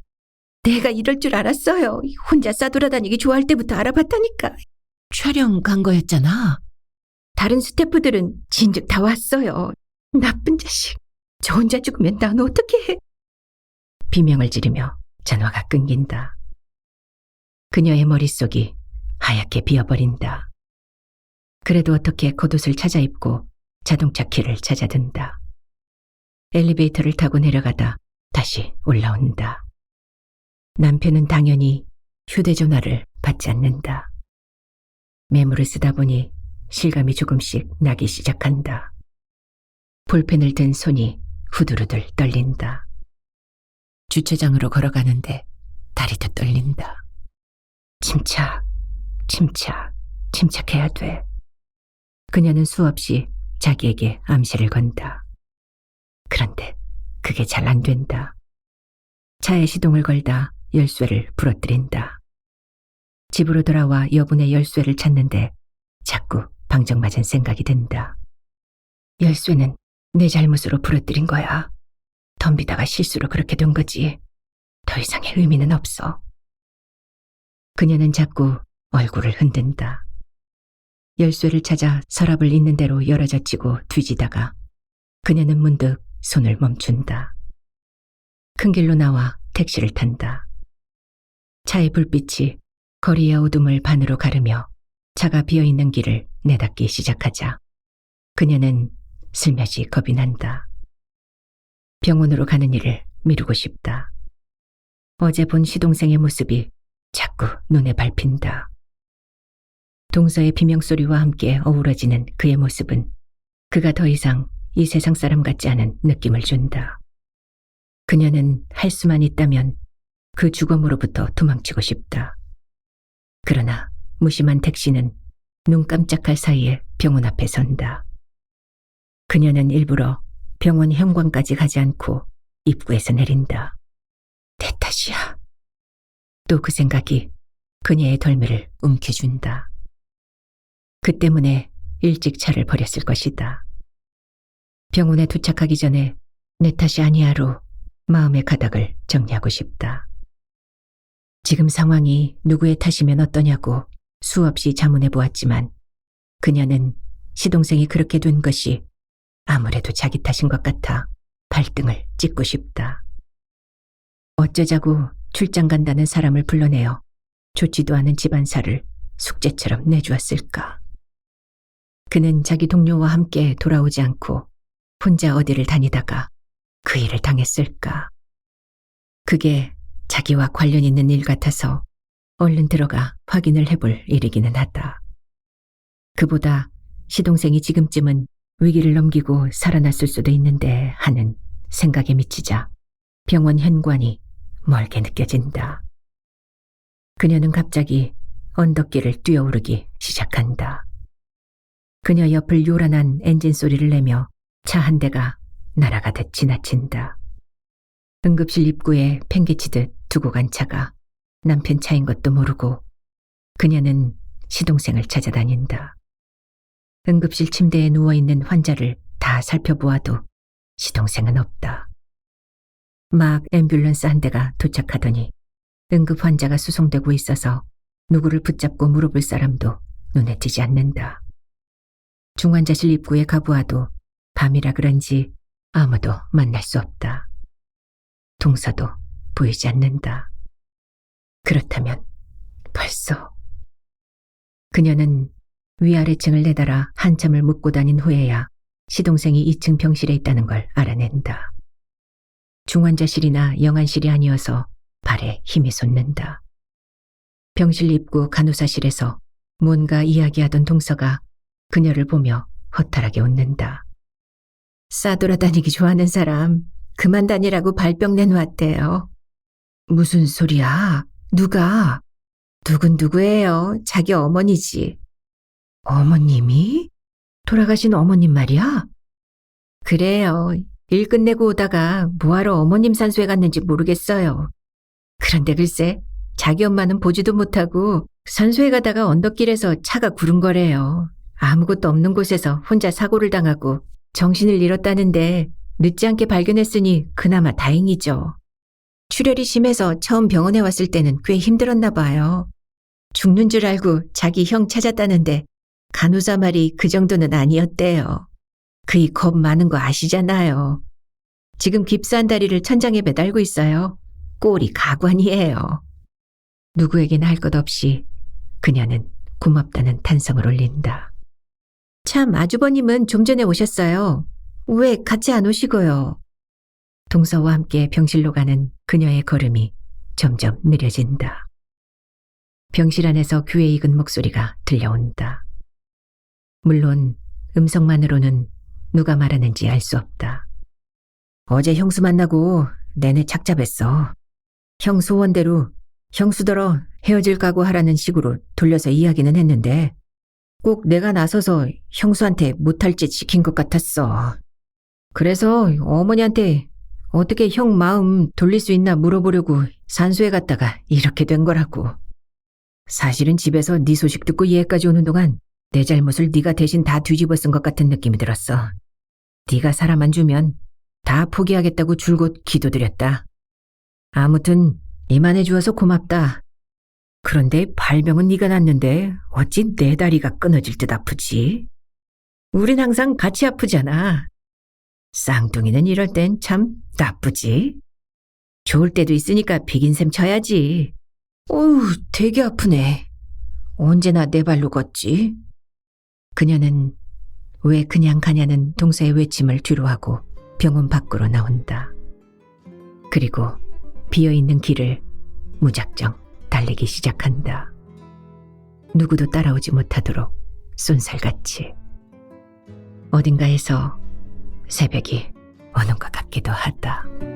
내가 이럴 줄 알았어요. 혼자 싸돌아다니기 좋아할 때부터 알아봤다니까. 촬영 간 거였잖아. 다른 스태프들은 진즉 다 왔어요. 나쁜 자식. 저 혼자 죽으면 난 어떻게 해? 비명을 지르며 전화가 끊긴다. 그녀의 머릿속이 하얗게 비어버린다. 그래도 어떻게 겉옷을 찾아 입고 자동차 키를 찾아든다. 엘리베이터를 타고 내려가다 다시 올라온다. 남편은 당연히 휴대전화를 받지 않는다. 메모를 쓰다 보니 실감이 조금씩 나기 시작한다. 볼펜을 든 손이 후들후들 떨린다. 주차장으로 걸어가는데 다리도 떨린다. 침착해야 돼. 그녀는 수없이 자기에게 암시를 건다. 그런데 그게 잘 안 된다. 차에 시동을 걸다 열쇠를 부러뜨린다. 집으로 돌아와 여분의 열쇠를 찾는데 자꾸 방정맞은 생각이 든다. 열쇠는 내 잘못으로 부러뜨린 거야. 덤비다가 실수로 그렇게 된 거지. 더 이상의 의미는 없어. 그녀는 자꾸 얼굴을 흔든다. 열쇠를 찾아 서랍을 있는 대로 열어젖히고 뒤지다가 그녀는 문득 손을 멈춘다. 큰 길로 나와 택시를 탄다. 차의 불빛이 거리의 어둠을 반으로 가르며 차가 비어있는 길을 내닫기 시작하자 그녀는 슬며시 겁이 난다. 병원으로 가는 일을 미루고 싶다. 어제 본 시동생의 모습이 자꾸 눈에 밟힌다. 동서의 비명소리와 함께 어우러지는 그의 모습은 그가 더 이상 이 세상 사람 같지 않은 느낌을 준다. 그녀는 할 수만 있다면 그 죽음으로부터 도망치고 싶다. 그러나 무심한 택시는 눈 깜짝할 사이에 병원 앞에 선다. 그녀는 일부러 병원 현관까지 가지 않고 입구에서 내린다. 내 탓이야. 또 그 생각이 그녀의 덜미를 움켜준다. 그 때문에 일찍 차를 버렸을 것이다. 병원에 도착하기 전에 내 탓이 아니야로 마음의 가닥을 정리하고 싶다. 지금 상황이 누구의 탓이면 어떠냐고 수없이 자문해 보았지만 그녀는 시동생이 그렇게 된 것이 아무래도 자기 탓인 것 같아 발등을 찍고 싶다. 어쩌자고 출장 간다는 사람을 불러내어 좋지도 않은 집안사를 숙제처럼 내주었을까. 그는 자기 동료와 함께 돌아오지 않고 혼자 어디를 다니다가 그 일을 당했을까. 그게 자기와 관련 있는 일 같아서 얼른 들어가 확인을 해볼 일이기는 하다. 그보다 시동생이 지금쯤은 위기를 넘기고 살아났을 수도 있는데 하는 생각에 미치자 병원 현관이 멀게 느껴진다. 그녀는 갑자기 언덕길을 뛰어오르기 시작한다. 그녀 옆을 요란한 엔진 소리를 내며 차 한 대가 날아가듯 지나친다. 응급실 입구에 팽개치듯 두고 간 차가 남편 차인 것도 모르고 그녀는 시동생을 찾아다닌다. 응급실 침대에 누워있는 환자를 다 살펴보아도 시동생은 없다. 막 앰뷸런스 한 대가 도착하더니 응급 환자가 수송되고 있어서 누구를 붙잡고 물어볼 사람도 눈에 띄지 않는다. 중환자실 입구에 가보아도 밤이라 그런지 아무도 만날 수 없다. 동서도 보이지 않는다. 그렇다면 벌써 그녀는 위아래층을 내달아 한참을 묻고 다닌 후에야 시동생이 2층 병실에 있다는 걸 알아낸다. 중환자실이나 영안실이 아니어서 발에 힘이 솟는다. 병실 입구 간호사실에서 뭔가 이야기하던 동서가 그녀를 보며 허탈하게 웃는다. 싸돌아다니기 좋아하는 사람 그만 다니라고 발병 내놓았대요. 무슨 소리야? 누가? 누구예요? 자기 어머니지. 어머님이? 돌아가신 어머님 말이야? 그래요. 일 끝내고 오다가 뭐하러 어머님 산소에 갔는지 모르겠어요. 그런데 글쎄 자기 엄마는 보지도 못하고 산소에 가다가 언덕길에서 차가 구른 거래요. 아무것도 없는 곳에서 혼자 사고를 당하고 정신을 잃었다는데 늦지 않게 발견했으니 그나마 다행이죠. 출혈이 심해서 처음 병원에 왔을 때는 꽤 힘들었나 봐요. 죽는 줄 알고 자기 형 찾았다는데 간호사 말이 그 정도는 아니었대요. 그이 겁 많은 거 아시잖아요. 지금 깁스한 다리를 천장에 매달고 있어요. 꼴이 가관이에요. 누구에게나 할 것 없이 그녀는 고맙다는 탄성을 올린다. 참 아주버님은 좀 전에 오셨어요. 왜 같이 안 오시고요? 동서와 함께 병실로 가는 그녀의 걸음이 점점 느려진다. 병실 안에서 귀에 익은 목소리가 들려온다. 물론 음성만으로는 누가 말하는지 알 수 없다. 어제 형수 만나고 내내 착잡했어. 형 소원대로 형수더러 헤어질 각오하라는 식으로 돌려서 이야기는 했는데 꼭 내가 나서서 형수한테 못할 짓 시킨 것 같았어. 그래서 어머니한테 어떻게 형 마음 돌릴 수 있나 물어보려고 산소에 갔다가 이렇게 된 거라고. 사실은 집에서 네 소식 듣고 얘까지 오는 동안 내 잘못을 네가 대신 다 뒤집어 쓴 것 같은 느낌이 들었어. 네가 사람 안 주면 다 포기하겠다고 줄곧 기도드렸다. 아무튼 이만해 주어서 고맙다. 그런데 발병은 네가 났는데 어찌 내 다리가 끊어질 듯 아프지? 우린 항상 같이 아프잖아. 쌍둥이는 이럴 땐 참 나쁘지. 좋을 때도 있으니까 비긴셈 쳐야지. 어우, 되게 아프네. 언제나 내 발로 걷지? 그녀는 왜 그냥 가냐는 동서의 외침을 뒤로하고 병원 밖으로 나온다. 그리고 비어있는 길을 무작정 달리기 시작한다. 누구도 따라오지 못하도록 쏜살같이. 어딘가에서 새벽이 오는 것 같기도 하다.